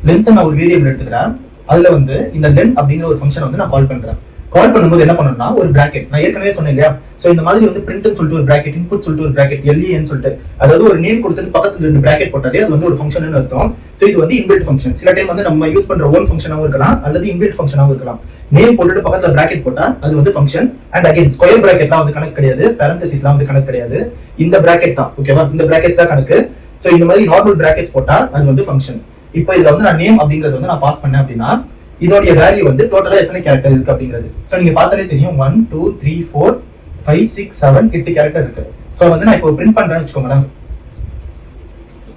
லென்த் நான் ஒரு வேரியபிள் எடுத்துக்கிறேன். அதுல வந்து இந்த லென் அப்படிங்கிற ஒரு ஃபங்க்ஷன் வந்து நான் கால் பண்றேன். கால் பண்ணும்போது என்ன பண்ணணும்னா ஒரு பிராக்கெட் நான் ஏற்கனவே சொன்னேன் இல்லையா? சோ இந்த மாதிரி வந்து பிரிண்ட்னு சொல்லிட்டு ஒரு பிராக்கெட், இன்புட் சொல்லிட்டு ஒரு பிராக்கெட், LEN சொல்லிட்டு, அதாவது ஒரு நேம் கொடுத்துட்டு பக்கத்துல ரெண்டு பிராக்கெட் போட்டாலே அது வந்து ஒரு ஃபங்க்ஷன் அர்த்தம். சோ இது வந்து இன்பில்ட் ஃபங்க்ஷன். சில டைம் வந்து நம்ம யூஸ் பண்ற ஓன் ஃபங்க்ஷனாவும் இருக்கலாம் அல்லது இன்பில்ட் ஃபங்க்ஷனாவும் இருக்கலாம். நேம் போட்டுட்டு பக்கத்துல பிராக்கெட் போட்டா அது வந்து ஃபங்க்ஷன். அண்ட் அகைன் ஸ்கொயர் பிராக்கெட்லாம் வந்து கணக்கு கிடையாது, பேரந்தசிஸ்லாம் வந்து கணக்கு கிடையாது. இந்த பிராக்கெட் தான். ஓகேவா? இந்த பிராக்கெட்ஸ் தான் கணக்கு. சோ இந்த மாதிரி நார்மல் பிராக்கெட்ஸ் போட்டா அது வந்து ஃபங்க்ஷன். இப்போ இதுல வந்து நான் நேம் அப்படிங்கறது வந்து நான் பாஸ் பண்ணேன் அப்படின்னா இதோடைய வேல்யூ வந்து டோட்டலா எத்தனை கேரக்டர் இருக்கு அப்படிங்கிறது. சோ நீங்க பார்த்தாலே தெரியும் 1 2 3 4 5 6 7 8 கேரக்டர் இருக்கு. சோ வந்து நான் இப்போ பிரிண்ட் பண்றேன்னு வச்சுக்கோங்களேன்.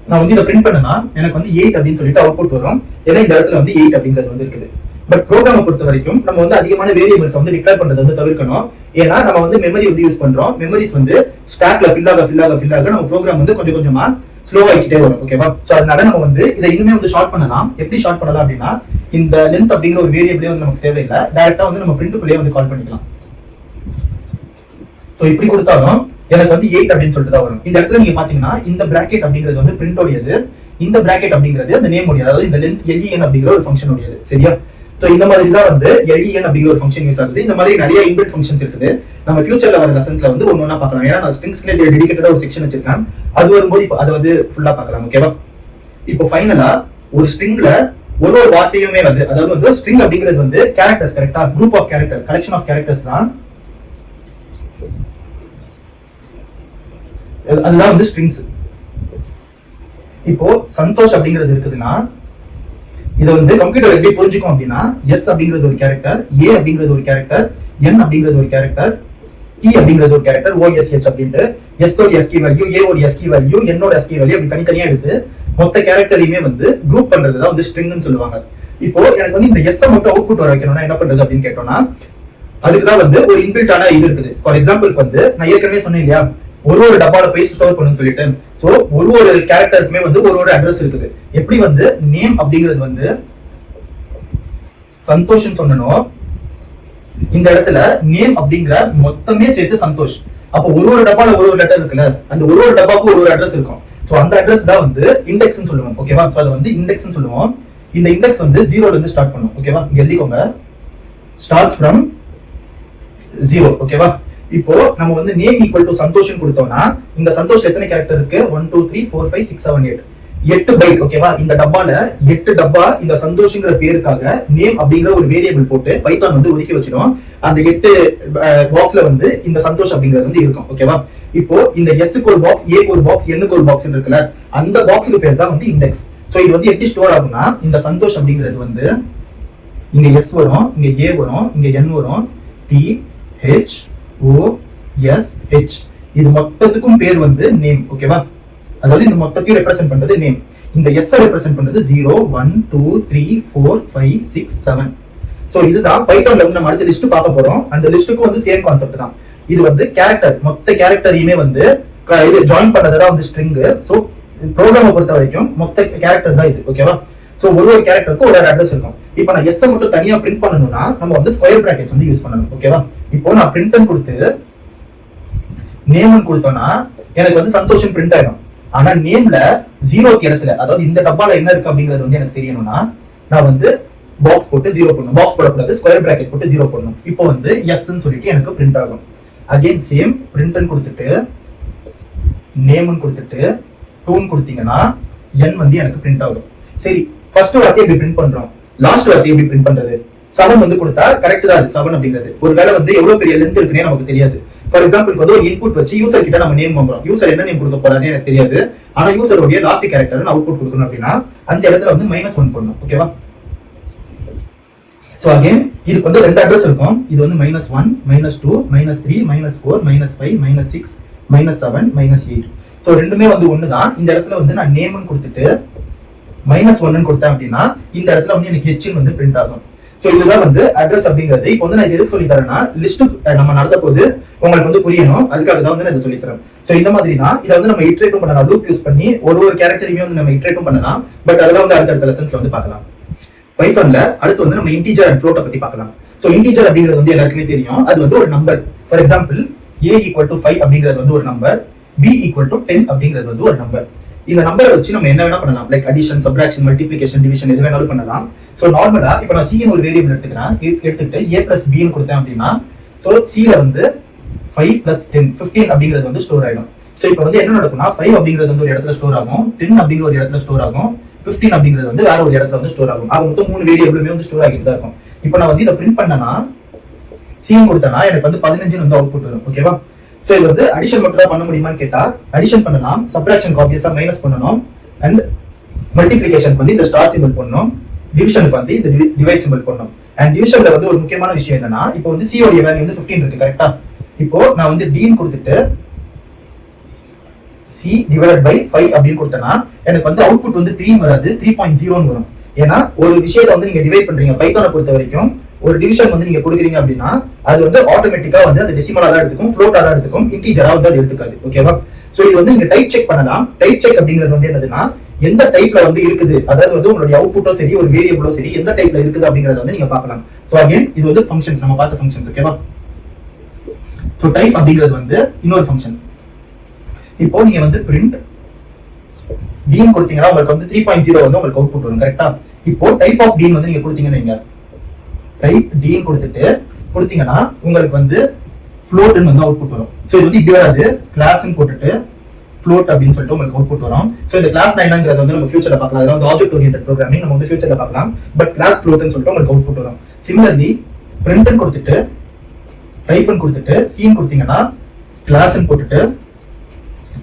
நான் வந்து இதை பிரிண்ட் பண்ணனா எனக்கு வந்து 8 அப்படின்னு சொல்லிட்டு அவுட்புட் வரும். ஏன்னா இந்த இடத்துல வந்து 8 அப்படிங்கிறது வந்து இருக்குது. பட் ப்ரோக்ராமை பொறுத்த வரைக்கும் நம்ம வந்து அதிகமான வேரியபிள்ஸ் வந்து டிக்ளேர் பண்றது வந்து தவிர்க்கணும். ஏன்னா நம்ம வந்து மெமரி வந்து யூஸ் பண்றோம். மெமரிஸ் வந்து ஸ்டாக்ல ஃபில் ஆக நம்ம ப்ரோக்ராம் வந்து கொஞ்சம் கொஞ்சமா ஸ்லோ ஆகிட்டே வரும். ஓகேவா? சோ அதனால நம்ம வந்து இதை இன்னுமே வந்து ஷார்ட் பண்ணலாம். எப்படி ஷார்ட் பண்ணலாம் அப்படின்னா இந்த லென்த் அப்படிங்கிற ஒரு வேரியபிளே வந்து நமக்கு தேவையில்லை. டைரக்டா வந்து நம்ம பிரிண்ட்டுக்குள்ளேயே வந்து கால் பண்ணிக்கலாம். சோ இப்படி கொடுத்தாலும் எனக்கு வந்து 8 அப்படின்னு சொல்லிட்டு தான் வரும். இந்த இடத்துல நீங்க பாத்தீங்கன்னா இந்த பிராக்கெட் அப்படிங்கிறது வந்து பிரிண்ட் உடையது, இந்த பிராக்கெட் அப்படிங்கிறது அந்த நேம் உடையது, அதாவது இந்த லென்த் LEN அப்படிங்கிற ஒரு ஃபங்க்ஷன் உடையது. சரியா? சோ இந்த மாதிரி தான் வந்து LEN அப்படிங்கிற ஒரு ஃபங்க்ஷன் யூஸ் ஆகுது. இந்த மாதிரி நிறைய இன்பில்ட் ஃபங்க்ஷன்ஸ் இருக்குது. நம்ம ஃபியூச்சர்ல வர லெசன்ஸ்ல வந்து ஒண்ணா பார்க்கலாம். ஏன்னா நான் ஸ்ட்ரிங்ஸ்ல டெடிகேட்டடா ஒரு செக்ஷன் வச்சிருக்கேன். அது வரும்போது இப்போ அதை வந்து ஃபுல்லா பார்க்கலாம். ஓகேவா? இப்போ ஃபைனலா ஒரு ஸ்ட்ரிங்ல ஒரு வார்த்தையுமே வந்து, அதாவது வந்து ஸ்ட்ரிங் அப்படிங்கிறது வந்து கேரக்டர்ஸ், கரெக்டா? Group of character, collection of characters தான். அதுதான் வந்து ஸ்ட்ரிங்ஸ். இப்போ சந்தோஷ் அப்படிங்கிறது இருக்குதுன்னா இதை வந்து கம்ப்யூட்டர் எப்படி புரிஞ்சுக்கும் அப்படின்னா எஸ் அப்படிங்கிறது ஒரு கேரக்டர், ஏ அப்படிங்கிறது ஒரு கேரக்டர், என் அப்படிங்கிறது ஒரு கேரக்டர், இ அப்படிங்கிறது ஒரு கேரக்டர், OSH அப்படின்ட்டு எஸ் ஓட எஸ்கி வேல்யூ, ஏ ஓட எஸ்கி வேல்யூ, என்னோட எஸ்கி வேல்யூ அப்படி தனித்தனியா எடுத்து மொத்த கேரக்டரையுமே வந்து குரூப் பண்றதுதான் வந்து ஸ்ட்ரிங்னு சொல்லுவாங்க. இப்போ எனக்கு வந்து இந்த எஸ் மட்டும் அவுட்புட் வர வைக்கணும்னா என்ன பண்றது அப்படின்னு கேட்டோம்னா அதுக்குதான் வந்து ஒரு இன்பில்ட்டான இது இருக்குது. ஃபார் எக்ஸாம்பிளுக்கு வந்து நான் ஏற்கனவே சொன்னேன் இல்லையா, ஒரு டப்பால போய் ஸ்டோர் பண்ணுன்னு சொல்லிட்டு. சோ ஒரு கேரக்டருக்குமே வந்து ஒரு அட்ரஸ் இருக்குது. எப்படி வந்து நேம் அப்படிங்கிறது வந்து சந்தோஷம் சொன்னோம், இந்த இடத்துல நேம் அப்படிங்கிற மொத்தமே சேர்த்து சந்தோஷ். அப்போ ஒரு டப்பால ஒரு லெட்டர் இருக்குல்ல, அந்த ஒரு டப்பாக்கு ஒரு அட்ரஸ் இருக்கும். சோ அந்த அட்ரஸ் தான் வந்து இண்டெக்ஸ்னு சொல்லுவோம். ஓகேவா? சோ அது வந்து இண்டெக்ஸ்னு சொல்லுவோம். இந்த இண்டெக்ஸ் வந்து 0ல இருந்து ஸ்டார்ட் பண்ணும். ஓகேவா? இங்க எழுதிக்கோங்க, ஸ்டார்ட்ஸ் ஃப்ரம் 0. ஓகேவா? இப்போ நம்ம வந்து நேம் ஈக்குவல் டு சந்தோஷம் கொடுத்தோம்னா இந்த சந்தோஷ் எத்தனை கேரக்டர் இருக்கு? 1 2 3 4 5 6 7 8 8 பைட். ஓகேவா? இந்த டப்பால 8 டப்பா இந்த சந்தோஷ்ங்கிற பேருக்காக நேம் அப்படிங்கிற ஒரு வேரியபிள் போட்டு பைத்தான் வந்து ஒதுக்கி வச்சிடும். அந்த 8 பாக்ஸ்ல வந்து இந்த சந்தோஷ் அப்படிங்கிறது வந்து இருக்கும். ஓகேவா? இப்போ இந்த எஸ்க்கு ஒரு பாக்ஸ், ஏக்கு ஒரு பாக்ஸ், எண்ணுக்கு ஒரு பாக்ஸ் இருக்குல்ல, அந்த பாக்ஸுக்கு பேர் தான் வந்து இண்டெக்ஸ். சோ இது வந்து எப்படி ஸ்டோர் ஆகும்னா இந்த சந்தோஷ் அப்படிங்கிறது வந்து இங்க எஸ் வரும், இங்க ஏ வரும், இங்க என் வரும், T H O S H. இது மொத்தத்துக்கும் பேர் வந்து நேம். ஓகேவா? அதாவது இந்த மொத்தத்தையும் ரெப்ரசென்ட் பண்றது நேம். இந்த எஸ் ரெப்ரசென்ட் பண்றது 0 1 2 3 4 5 6 7. சோ இதுதான் பைத்தான்ல வந்து நம்ம அடுத்த லிஸ்ட் பார்க்க போறோம். அந்த லிஸ்ட்டுக்கும் வந்து சேம் கான்செப்ட் தான். இது வந்து கேரக்டர், மொத்த கேரக்டரையுமே வந்து இது ஜாயின் பண்ணதான் வந்து ஸ்ட்ரிங். சோ ப்ரோக்ராமை பொறுத்த வரைக்கும் மொத்த கேரக்டர் தான் இது. ஓகேவா? சோ ஒரு கேரக்டருக்கு ஒரு அட்ரஸ் இருக்கும். இப்போ நான் எஸ் மட்டும் தனியா பிரிண்ட் பண்ணணும்னா நம்ம வந்து ஸ்கொயர் பிராக்கெட்ஸ் வந்து யூஸ் பண்ணணும். ஓகேவா? இப்போ நான் பிரிண்ட் கொடுத்து நேம் கொடுத்தோம்னா எனக்கு வந்து சந்தோஷம் பிரிண்ட் ஆயிடும். ஆனா நேம்ல 0க்கு இடத்துல, அதாவது இந்த டப்பால என்ன இருக்கு அப்படிங்கிறது வந்து எனக்கு தெரியணும்னா நான் வந்து பாக்ஸ் போட்டு 0 பண்ணணும். பாக்ஸ் போடக்கூடாது, ஸ்கொயர் பிராக்கெட் போட்டு 0 பண்ணணும். இப்போ வந்து எஸ்ன்னு சொல்லிட்டு எனக்கு பிரிண்ட் ஆகும். அகைன் சேம் பிரிண்ட் கொடுத்துட்டு நேம் கொடுத்துட்டு டூன் கொடுத்தீங்கன்னா என் வந்து எனக்கு பிரிண்ட் ஆகும். சரி, ஃபர்ஸ்ட் வார்த்தை எப்படி பிரிண்ட் பண்றோம், லாஸ்ட் வார்த்தை எப்படி பிரிண்ட் பண்றது? 7 வந்து கொடுத்தா கரெக்ட் தான். 7 அப்படிங்கிறது ஒருவேளை வந்து எவ்வளவு பெரிய லென்த் இருக்குன்னே நமக்கு தெரியாது. ஃபார் எக்ஸாம்பிள் வந்து ஒரு இன்புட் வச்சு யூசர் கிட்ட நம்ம நேம் பண்றோம். யூசர் என்ன நேம் கொடுக்க போறாருன்னு எனக்கு தெரியாது. ஆனா யூசருடைய லாஸ்ட் கேரக்டர் அவுட்புட் கொடுக்கணும் அப்படின்னா அந்த இடத்துல வந்து -1 பண்ணணும். ஓகேவா? சோ அகைன் இதுக்கு வந்து ரெண்டு அட்ரஸ் இருக்கும். இது வந்து -1 -2 -3 -4 -5 -6 -7 -8. சோ ரெண்டுமே வந்து ஒண்ணுதான். இந்த இடத்துல வந்து நான் நேம்னு கொடுத்துட்டு -1 கொடுத்தேன் அப்படின்னா இந்த இடத்துல வந்து எனக்கு ஹெச் வந்து பிரிண்ட் ஆகும். சோ இதுதான் வந்து அட்ரஸ் அப்படிங்கிறது. இப்போ வந்து நான் இது எதுக்கு சொல்லி தரேன்னா லிஸ்ட் நம்ம நடத்த போது உங்களுக்கு வந்து புரியணும், அதுக்காக தான் வந்து நான் இதை சொல்லி தரேன். சோ இந்த மாதிரி தான் இதை வந்து நம்ம இட்ரேட்டும் பண்ணலாம். லூப் யூஸ் பண்ணி ஒரு கேரக்டரையுமே வந்து நம்ம இட்ரேட்டும் பண்ணலாம். பட் அதெல்லாம் வந்து அடுத்த லெசன்ஸ்ல வந்து பார்க்கலாம். பைத்தான்ல அடுத்து வந்து நம்ம இன்டிஜர் அண்ட் ஃப்ளோட் பத்தி பார்க்கலாம். சோ இன்டிஜர் அப்படிங்கிறது வந்து எல்லாருக்குமே தெரியும். அது வந்து ஒரு நம்பர். ஃபார் எக்ஸாம்பிள் a = 5 அப்படிங்கிறது வந்து ஒரு நம்பர், b = 10 அப்படிங்கிறது வந்து ஒரு நம்பர். இந்த நம்பரை வச்சு நம்ம என்ன வேணா பண்ணலாம். Like addition, subtraction, multiplication, division எது வேணாலும் பண்ணலாம். சோ நார்மலா இப்போ நான் c ன்னு ஒரு வேரியபிள் எடுத்துக்கிட்டு a + b ன்னு கொடுத்தேன் அப்படின்னா சோ c ல வந்து 5 + 10 15 அப்படிங்கிறது வந்து ஸ்டோர் ஆயிடும். சோ இப்போ வந்து என்ன நடக்கும்னா 5 அப்படிங்கிறது வந்து ஒரு இடத்துல ஸ்டோர் ஆகும், 10 அப்படிங்கிற ஒரு இடத்துல ஸ்டோர் ஆகும், 15 அப்படிங்கிறது வந்து வேற ஒரு இடத்துல வந்து ஸ்டோர் ஆகும். அது மொத்தம் 3 வேரியபிளுமே வந்து ஸ்டோர் ஆகிட்டு தான் இருக்கும். இப்போ நான் வந்து இதை பிரிண்ட் பண்ணனா c கொடுத்தனா எனக்கு வந்து 15 வந்து அவுட்புட் வரும். ஓகேவா? சோ இது வந்து அடிஷன் மட்டும் தான் பண்ண முடியுமான்னு கேட்டா அடிஷன் பண்ணலாம், சப்ட்ராக்ஷன் ஆப்வியஸா மைனஸ் பண்ணணும், அண்ட் மல்டிப்ளிகேஷனுக்கு வந்து இந்த ஸ்டார் சிம்பிள் பண்ணணும், டிவிஷனுக்கு வந்து இந்த டிவைட் சிம்பிள் பண்ணணும். அண்ட் டிவிஷன்ல வந்து ஒரு முக்கியமான விஷயம் என்னன்னா இப்போ வந்து c உடைய வேல்யூ வந்து 15 இருக்கு. கரெக்ட்டா? இப்போ நான் வந்து d ன்னு கொடுத்துட்டு c divided by 5 அப்படின்னு கொடுத்தனா எனக்கு வந்து அவுட்புட் வந்து 3 வராது, 3.0 வரும். ஏன்னா ஒரு விஷயத்தை வந்து நீங்க டிவைட் பண்றீங்க பைத்தானை பொறுத்த வரைக்கும், ஒரு டிவிஷன் வந்து நீங்க கொடுக்குறீங்க அப்படின்னா அது வந்து ஆட்டோமேட்டிக்கா வந்து அது டெசிமலா தான் எடுத்துக்கும், ஃப்ளோட்டா தான் எடுத்துக்கும், இன்டிஜரா வந்து அது எடுத்துக்காது. ஓகேவா? சோ இது வந்து நீங்க டைப் செக் பண்ணலாம். டைப் செக் அப்படிங்கிறது வந்து என்னதுன்னா எந்த டைப்ல வந்து இருக்குது, அதாவது வந்து உங்களுடைய அவுட்புட்டோ சரி ஒரு வேரியபிளோ சரி எந்த டைப்ல இருக்குது அப்படிங்கறத வந்து நீங்க பார்க்கலாம். சோ அகைன் இது வந்து ஃபங்க்ஷன்ஸ், நம்ம பார்த்த ஃபங்க்ஷன்ஸ். ஓகேவா? சோ டைப் அப்படிங்கிறது வந்து இன்னொரு ஃபங்க்ஷன். இப்போ நீங்க வந்து பிரிண்ட் d ன்னு கொடுத்தீங்கன்னா உங்களுக்கு வந்து 3.0 வந்து உங்களுக்கு அவுட்புட் வரும். கரெக்ட்டா? இப்போ டைப் ஆஃப் d வந்து நீங்க கொடுத்தீங்கன்னு வைங்க, டைப் d ன்னு கொடுத்தீங்கன்னா உங்களுக்கு வந்து float ன்னு வந்து அவுட்புட் வரும். சோ இது வந்து இப்படி வராது, கிளாஸ் ன்னு போட்டுட்டு float அப்படின்னு சொல்லிட்டு உங்களுக்கு அவுட்புட் வரும். சோ இந்த கிளாஸ் என்னங்கிறது வந்து நம்ம ஃபியூச்சர்ல பார்க்கலாம். அதெல்லாம் வந்து ஆப்ஜெக்ட் ஓரியன்டட் ப்ரோகிராமிங் நம்ம வந்து ஃபியூச்சர்ல பார்க்கலாம். பட் கிளாஸ் float ன்னு சொல்லிட்டு உங்களுக்கு அவுட்புட் வரும். சிமிலர்லி print ன்னு கொடுத்துட்டு டைப் ன்னு கொடுத்துட்டு c ன்னு கொடுத்தீங்கன்னா கிளாஸ் ன்னு போட்டுட்டு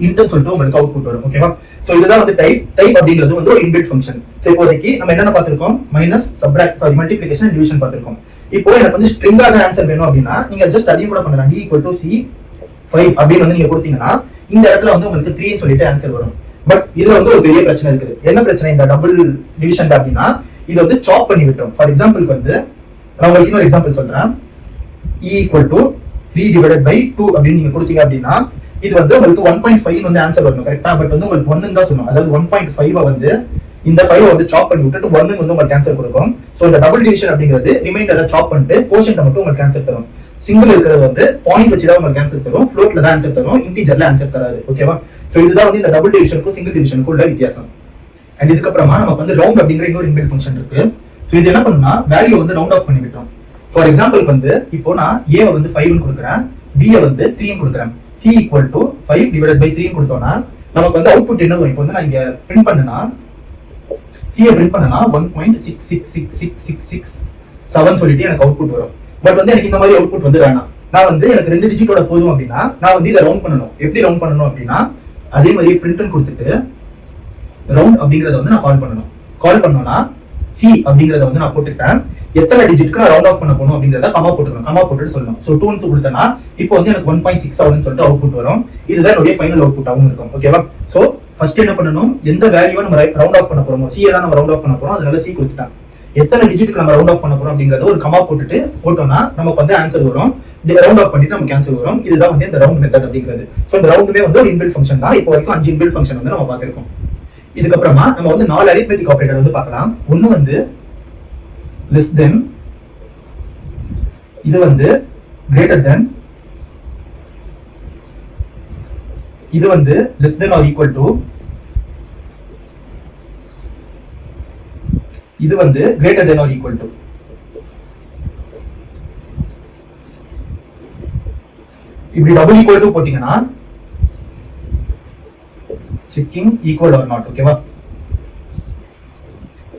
இன்ட்னு சொல்லிட்டு உங்களுக்கு அவுட்புட் வரும். ஓகேவா? சோ இதுதான் வந்து டைப் அப்படிங்கிறது வந்து ஒரு இன்பில்ட் ஃபங்க்ஷன். சோ இப்போதைக்கு நம்ம என்னென்ன பார்த்திருக்கோம், மைனஸ், சப்ட்ராக்ட், மல்டிப்ளிகேஷன், டிவிஷன் பார்த்திருக்கோம். இப்போ எனக்கு வந்து ஸ்ட்ரிங்காக ஆன்சர் வேணும் அப்படின்னா நீங்க ஜஸ்ட் அதையும் கூட பண்ணலாம். d = c 5 அப்படின்னு வந்து நீங்க கொடுத்தீங்கன்னா இந்த இடத்துல வந்து உங்களுக்கு 3 ன்னு சொல்லிட்டு ஆன்சர் வரும். பட் இதுல வந்து ஒரு பெரிய பிரச்சனை இருக்குது. என்ன பிரச்சனை இந்த டபுள் டிவிஷன் அப்படின்னா இது வந்து சாப் பண்ணி விட்டோம். ஃபார் எக்ஸாம்பிளுக்கு வந்து நான் உங்களுக்கு இன்னொரு எக்ஸாம்பிள் சொல்றேன். e = 3/2 அப்படின்னு நீங்க கொடுத்தீங்க அப்படின்னா இது வந்து உங்களுக்கு 1.5 வந்து ஆன்சர் வரணும். கரெக்ட்டா? பட் வந்து உங்களுக்கு 1 தான் சொல்லணும். அதாவது 1.5 வந்து இந்த 5 வந்து சாப் பண்ணி விட்டுட்டு 1 வந்து உங்களுக்கு ஆன்சர் கொடுக்கும். சோ இந்த டபுள் டிவிஷன் அப்படிங்கிறது ரிமைண்டரை சாப் பண்ணிட்டு கோஷன்ட் மட்டும் உங்களுக்கு ஆன்சர் தரும். சிங்கிள் இருக்கிறது வந்து பாயிண்ட் வச்சு தான் உங்களுக்கு ஆன்சர் தரும், ஃப்ளோட்ல தான் ஆன்சர் தரும், இன்டிஜர்ல ஆன்சர் தராது. ஓகேவா? சோ இதுதான் வந்து இந்த டபுள் டிவிஷனுக்கும் சிங்கிள் டிவிஷனுக்கும் உள்ள வித்தியாசம். அண்ட் இதுக்கப்புறமா நமக்கு வந்து ரவுண்ட் அப்படிங்கிற இன்னொரு இன்பில்ட் ஃபங்க்ஷன் இருக்கு. சோ இது என்ன பண்ணுனா வேல்யூ வந்து ரவுண்ட் ஆஃப் பண்ணி விட்டோம். ஃபார் எக்ஸாம்பிள் வந்து இப்போ நான் a வந்து 5 னு கொடுக்குறேன், b வந்து 3 னு கொடுக்குறேன். c = 5 / 3 னு கொடுத்தோம்னா நமக்கு வந்து அவுட்புட் என்ன வரும்? இப்போ வந்து நான் இங்க பிரிண்ட் பண்ணனா c பிரிண்ட் பண்ணனா 1.6666667 சொல்லிட்டு எனக்கு அவுட்புட் வரும். பட் வந்து எனக்கு இந்த மாதிரி அவுட்புட் வந்து வேணாம். நான் வந்து எனக்கு 2 டிஜிட்டோட போதும் அப்படின்னா நான் வந்து இதை ரவுண்ட் பண்ணணும். எப்படி ரவுண்ட் பண்ணணும் அப்படின்னா அதே மாதிரி பிரிண்ட்னு கொடுத்துட்டு ரவுண்ட் அப்படிங்கறத வந்து நான் கால் பண்ணணும். கால் பண்ணோம்னா சி அப்படிங்கறத வந்து நான் போட்டுட்டேன். எத்தனை டிஜிட்க்கு நான் ரவுண்ட் ஆஃப் பண்ண போகணும் அப்படிங்கறத கமா போட்டுக்கணும். கமா போட்டுட்டு சொல்லணும். ஸோ 2 கொடுத்தேன்னா இப்போ வந்து எனக்கு 1.67 சொல்லிட்டு அவுட்புட் வரும். இதுதான் என்னுடைய ஃபைனல் அவுட்புட் ஆகும் இருக்கும். ஓகேவா? ஸோ ஃபர்ஸ்ட் என்ன பண்ணணும், எந்த வேல்யூவை நம்ம ரவுண்ட் ஆஃப் பண்ண போறோமோ, சி தான் நம்ம ரவுண்ட் ஆஃப் பண்ண போறோம், அதனால சி கொடுத்துட்டேன். எத்தனை டிஜிட்க்கு நம்ம ரவுண்ட் ஆஃப் பண்ண போறோம் அப்படிங்கறத ஒரு கமா போட்டுட்டு போட்டோம்னா நமக்கு வந்து ஆன்சர் வரும். இந்த ரவுண்ட் ஆஃப் பண்ணிட்டு நமக்கு ஆன்சர் வரும். இதுதான் வந்து இந்த ரவுண்ட் மெத்தட் அப்படிங்கிறது. ஸோ இந்த ரவுண்டுமே வந்து ஒரு இன்பில்ட் ஃபங்க்ஷன் தான். இப்போ வரைக்கும் 5 இன்பில்ட் ஃபங்க்ஷன் வந்து நம்ம பார்த்திருக்கோம். இதுக்கப்புறமா நம்ம வந்து 4 அரித்மெட்டிக் ஆபரேட்டர் வந்து பார்க்கலாம். ஒன்னு வந்து லெஸ் தென், இது வந்து கிரேட்டர் தென், இது வந்து less than or equal to, இது வந்து greater than or equal to. இப்படி டபுள் ஈக்குவல் டு போட்டீங்கன்னா செக்கிங் ஈக்குவல் ஆர் நாட். ஓகேவா?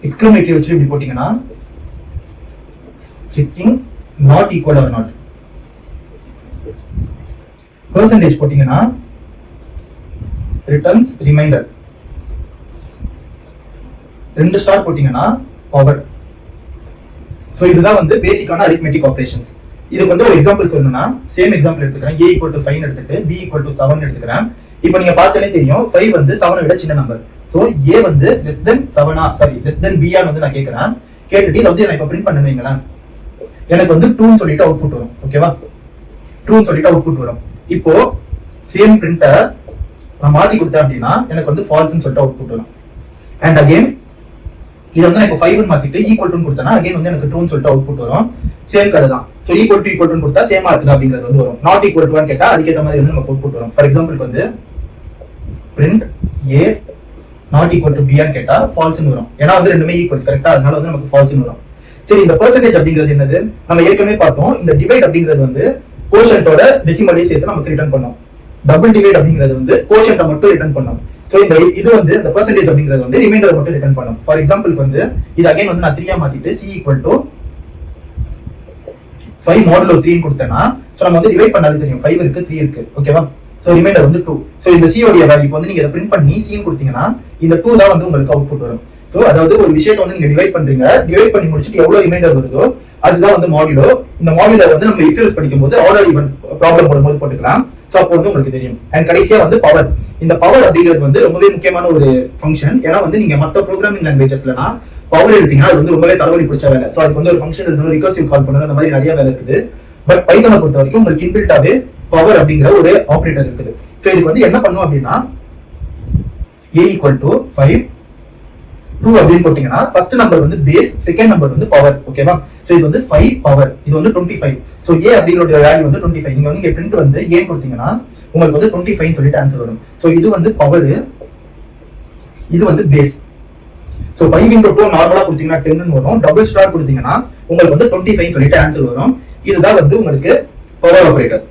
எக்ஸ்க்ளமேட்டரி வச்சு இப்படி போட்டீங்கன்னா checking not equal or not. Percentage போட்டீங்கன்னா ரிட்டர்ன்ஸ் ரிமைண்டர். 2 ஸ்டார் போட்டீங்கன்னா பவர். சோ இதுதான் வந்து பேசிக்கான அரித்மெட்டிக் ஆபரேஷன்ஸ். இதுக்கு வந்து ஒரு எக்ஸாம்பிள் சொல்லணும்னா சேம் எக்ஸாம்பிள் எடுத்துக்கிறேன். a = 5 எடுத்துட்டு b = 7 எடுத்துக்கிறேன். இப்போ நீங்க பார்த்தாலே தெரியும் 5 வந்து 7 விட சின்ன நம்பர். சோ a வந்து லெஸ் தென் 7 சாரி லெஸ் தென் b வந்து நான் கேக்குறேன். கேட்டுட்டு இத வந்து நான் இப்ப பிரிண்ட் பண்ணுவீங்களா, எனக்கு வந்து 2 னு சொல்லிட்டு அவுட்புட் வரும். ஓகேவா? 2 னு சொல்லிட்டு அவுட்புட் வரும். இப்போ சேம் பிரிண்டர் நான் மாத்தி கொடுத்தேன் அப்படின்னா எனக்கு வந்து ஃபால்ஸ் னு சொல்லிட்டு அவுட்புட் வரும். அண்ட் அகைன் இது வந்து நான் இப்போ 5 னு மாத்திட்டு ஈக்குவல் டு கொடுத்தேன்னா அகைன் வந்து எனக்கு 2 னு சொல்லிட்டு அவுட்புட் வரும். சேம் கதை தான். சோ ஈக்குவல் டு கொடுத்தா சேமா இருக்குதா அப்படிங்கிறது வந்து வரும். நாட் ஈக்குவல் டு கேட்டா அதுக்கு ஏத்த மாதிரி வந்து நமக்கு அவுட்புட் வரும். ஃபார் எக்ஸாம்பிளுக்கு வந்து print a not equal to b ன்னு கேட்டா false ன்னு வரும். ஏன்னா வந்து ரெண்டுமே ஈக்குவல்ஸ் கரெக்ட்டா, அதனால வந்து நமக்கு false ன்னு வரும். சரி, இந்த பெர்சன்டேஜ் அப்படிங்கிறது என்னது? நம்ம ஏற்கனவே பார்த்தோம். இந்த டிவைட் அப்படிங்கிறது வந்து கோஷன்ட்டோட டெசிமலை சேர்த்து நமக்கு ரிட்டர்ன் பண்ணும். டபுள் டிவைட் அப்படிங்கிறது வந்து கோஷன்ட்டை மட்டும் ரிட்டர்ன் பண்ணும். சோ இந்த இது வந்து இந்த பெர்சன்டேஜ் அப்படிங்கிறது வந்து ரிமைண்டரை மட்டும் ரிட்டர்ன் பண்ணும். ஃபார் எக்ஸாம்பிளுக்கு வந்து இது அகைன் வந்து நான் 3 ஆ மாத்திட்டு c = 5 modulo 3 ன்னு கொடுத்தேன்னா சோ நம்ம வந்து டிவைட் பண்ணாலே தெரியும் 5 இருக்கு 3 இருக்கு. ஓகேவா? சோ ரிமைண்டர் வந்து 2. சோ இந்த c உடைய வேல்யூ இப்போ வந்து நீங்க இத பிரிண்ட் பண்ணி c ன்னு கொடுத்தீங்கன்னா இந்த 2 தான் வந்து உங்களுக்கு அவுட்புட் வரும். சோ அதாவது ஒரு விஷயத்தை வந்து நீங்க டிவைட் பண்றீங்க, டிவைட் பண்ணி முடிச்சிட்டு எவ்வளவு ரிமைண்டர் வருதோ அதுதான் வந்து மாடுலோ. இந்த மாடுலோ வந்து நம்ம இஃப்எல்ஸ் படிக்கும்போது ஆர்டர் ஈவன் ப்ராப்ளம் போடும்போது போட்டுக்கலாம். சோ அப்போ வந்து உங்களுக்கு தெரியும். அண்ட் கடைசியா வந்து பவர். இந்த பவர் அப்படிங்கிறது வந்து ரொம்பவே முக்கியமான ஒரு ஃபங்க்ஷன். ஏன்னா வந்து நீங்க மற்ற ப்ரோக்ராமிங் லாங்குவேஜஸ்லனா பவர் எடுத்தீங்கன்னா அது வந்து ரொம்பவே தலைவலி பிடிச்ச வேலை. சோ அதுக்கு வந்து ஒரு ஃபங்க்ஷன் எழுதணும், ரிகர்சிவ் கால் பண்ணணும், அந்த மாதிரி நிறைய வேலை இருக்குது. பட் பைத்தானை பொறுத்த வரைக்கும் உங்களுக்கு இன்பில்டாவே பவர் அப்படிங்கிற ஒரு ஆபரேட்டர் இருக்குது. சோ இதுக்கு வந்து என்ன பண்ணும் அப்படின்னா a = 5 2 அப்படின்னு போட்டீங்கன்னா ஃபர்ஸ்ட் நம்பர் வந்து பேஸ், செகண்ட் நம்பர் வந்து பவர். ஓகேவா? சோ இது வந்து 5 பவர், இது வந்து 25. சோ a அப்படிங்கற வேல்யூ வந்து 25. நீங்க வந்து இங்க பிரிண்ட் வந்து a கொடுத்தீங்கன்னா உங்களுக்கு வந்து 25 ன்னு சொல்லிட்டு ஆன்சர் வரும். சோ இது வந்து பவர், இது வந்து பேஸ். சோ 5 × 2 நார்மலா கொடுத்தீங்கன்னா 10 ன்னு வரும். டபுள் ஸ்டார் கொடுத்தீங்கன்னா உங்களுக்கு வந்து 25 ன்னு சொல்லிட்டு ஆன்சர் வரும். இதுதான் வந்து உங்களுக்கு பவர் ஆபரேட்டர்.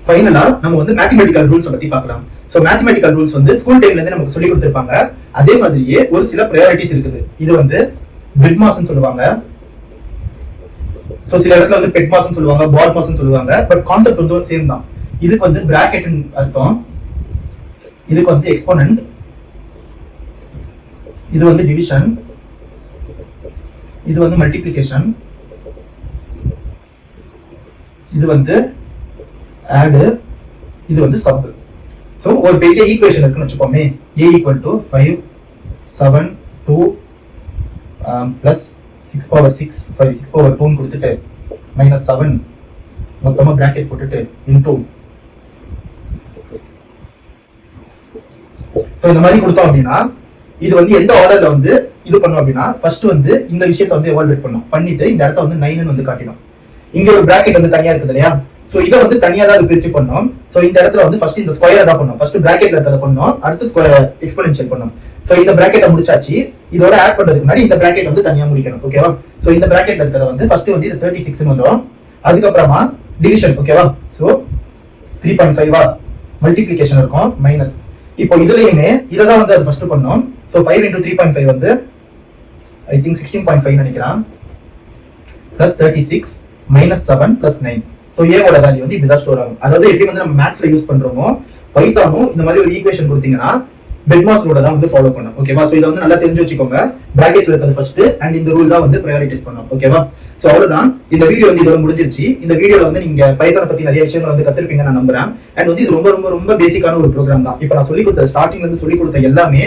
ஃபைனலா நம்ம வந்து மேத்தமெட்டிக்கல் ரூல்ஸ் பத்தி பார்க்கலாம். சோ மேத்தமெட்டிக்கல் ரூல்ஸ் வந்து ஸ்கூல் டைம்ல இருந்து நமக்கு சொல்லி கொடுத்திருப்பாங்க. அதே மாதிரியே ஒரு சில ப்ரையாரிட்டிஸ் இருக்குது. இது வந்து பிட் மாஸ்ன்னு சொல்லுவாங்க. சோ சில இடத்துல வந்து பெட் மாஸ்ன்னு சொல்லுவாங்க, பாட் மாஸ்ன்னு சொல்லுவாங்க. பட் கான்செப்ட் வந்து சேம் தான். இதுக்கு வந்து பிராக்கெட் அர்த்தம், இதுக்கு வந்து எக்ஸ்போனன்ட், இது வந்து டிவிஷன், இது வந்து மல்டிப்ளிகேஷன், இது வந்து ஆட், இது வந்து சப். சோ ஒரு பெரிய ஈக்குவேஷன் இருக்குன்னு வெச்சுப்போமே. a = 5 7 2 6/2 ன்னு கொடுத்துட்டு -7 மொத்தமா பிராக்கெட் போட்டுட்டு இன்டு. சோ இந்த மாதிரி கொடுத்தோம் அப்படின்னா இது வந்து எந்த ஆர்டர்ல வந்து இது பண்ணோம் அப்படின்னா ஃபர்ஸ்ட் வந்து இந்த விஷயத்தை வந்து எவாலுவேட் பண்ணோம், பண்ணிட்டு இந்த இடத்த வந்து 9 ன்னு வந்து காட்டிடும். இங்க ஒரு பிராக்கெட் வந்து தனியா இருக்குது இல்லையா? சோ இதை வந்து தனியா தான் பிரிச்சு பண்ணோம். சோ இந்த இடத்துல வந்து ஃபர்ஸ்ட் இந்த ஸ்கொயர் தான் பண்ணோம். ஃபர்ஸ்ட் பிராக்கெட்ல இருக்கிறத பண்ணோம், அடுத்து ஸ்கொயர் எக்ஸ்போனென்ஷியல் பண்ணோம். சோ இந்த பிராக்கெட்டை முடிச்சாச்சு. இதோட ஆட் பண்றதுக்கு முன்னாடி இந்த பிராக்கெட் வந்து தனியா முடிக்கணும். ஓகேவா? சோ இந்த பிராக்கெட்ல இருக்கிறத வந்து ஃபர்ஸ்ட் வந்து இது 36 வந்துரும். அதுக்கப்புறமா டிவிஷன். ஓகேவா? சோ 3.5 மல்டிப்ளிகேஷன் இருக்கும் மைனஸ். இப்போ இதுலயுமே இதை தான் வந்து அது ஃபர்ஸ்ட் பண்ணோம். சோ 5 into 3.5 வந்து ஐ திங்க் 16.5 நினைக்கிறேன். Plus 36 minus 7 plus 9. சோ ஏவோட வேல்யூ வந்து இப்படிதான் ஸ்டோர் ஆகும். அதாவது எப்படி வந்து நம்ம மேத்ஸ்ல யூஸ் பண்றோமோ பைத்தானும் இந்த மாதிரி ஒரு ஈக்குவேஷன் கொடுத்தீங்கன்னா பெட்மாஸ் ரூல தான் வந்து ஃபாலோ பண்ணும். ஓகேவா? சோ இதை வந்து நல்லா தெரிஞ்சு வச்சுக்கோங்க. பிராக்கெட்ஸ்ல இருக்கிறது ஃபர்ஸ்ட் அண்ட் இந்த ரூல் தான் வந்து ப்ரையாரிட்டிஸ் பண்ணும். ஓகேவா? சோ அவ்வளவுதான். இந்த வீடியோ வந்து இதோட முடிஞ்சிருச்சு. இந்த வீடியோல வந்து நீங்க பைத்தானை பத்தி நிறைய விஷயங்கள் வந்து கத்துருப்பீங்க நான் நம்புறேன். அண்ட் வந்து இது ரொம்ப ரொம்ப ரொம்ப பேசிக்கான ஒரு ப்ரோக்ராம் தான். இப்போ நான் சொல்லி கொடுத்த ஸ்டார்டிங்ல இருந்து சொல்லி கொடுத்த எல்லாமே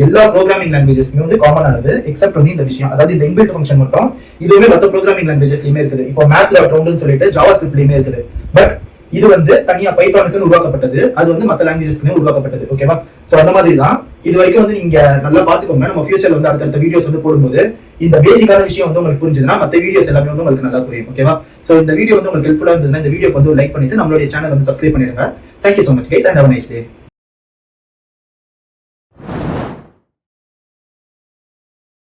எல்லா ப்ரோக்ராமிங் லாங்குவேஜஸ்மே வந்து காமன் ஆனது எக்ஸப்ட் வந்து இந்த விஷயம். அதாவது இந்த இன்பில்ட் ஃபங்க்ஷன் மட்டும் இதுவுமே மற்ற ப்ரோக்ராமிங் லாங்குவேஜஸ்லயுமே இருக்குது. இப்போ மேத்ல ரவுண்ட்னு சொல்லிட்டு ஜாவா ஸ்கிரிப்ட்லயுமே இருக்குது. பட் இது வந்து தனியா பைத்தானுக்கு உருவாக்கப்பட்டது, அது வந்து மற்ற லாங்குவேஜஸ்க்கு உருவாக்கப்பட்டது. ஓகேவா? சோ அந்த மாதிரி தான் இது வரைக்கும் வந்து நீங்க நல்லா பாத்துக்கோங்க. நம்ம ஃபியூச்சர்ல வந்து அடுத்த வீடியோஸ் வந்து போடும்போது இந்த பேசிக்கான விஷயம் வந்து உங்களுக்கு புரிஞ்சதுன்னா மற்ற வீடியோஸ் எல்லாமே வந்து உங்களுக்கு நல்லா புரியும். ஓகேவா? சோ இந்த வீடியோ வந்து உங்களுக்கு ஹெல்ப்ஃபுல்லா இருந்ததுன்னா இந்த வீடியோக்கு வந்து லைக் பண்ணிட்டு நம்மளுடைய சேனல் வந்து சப்ஸ்கிரைப் பண்ணிடுங்க. Thank you so much guys and have a nice day.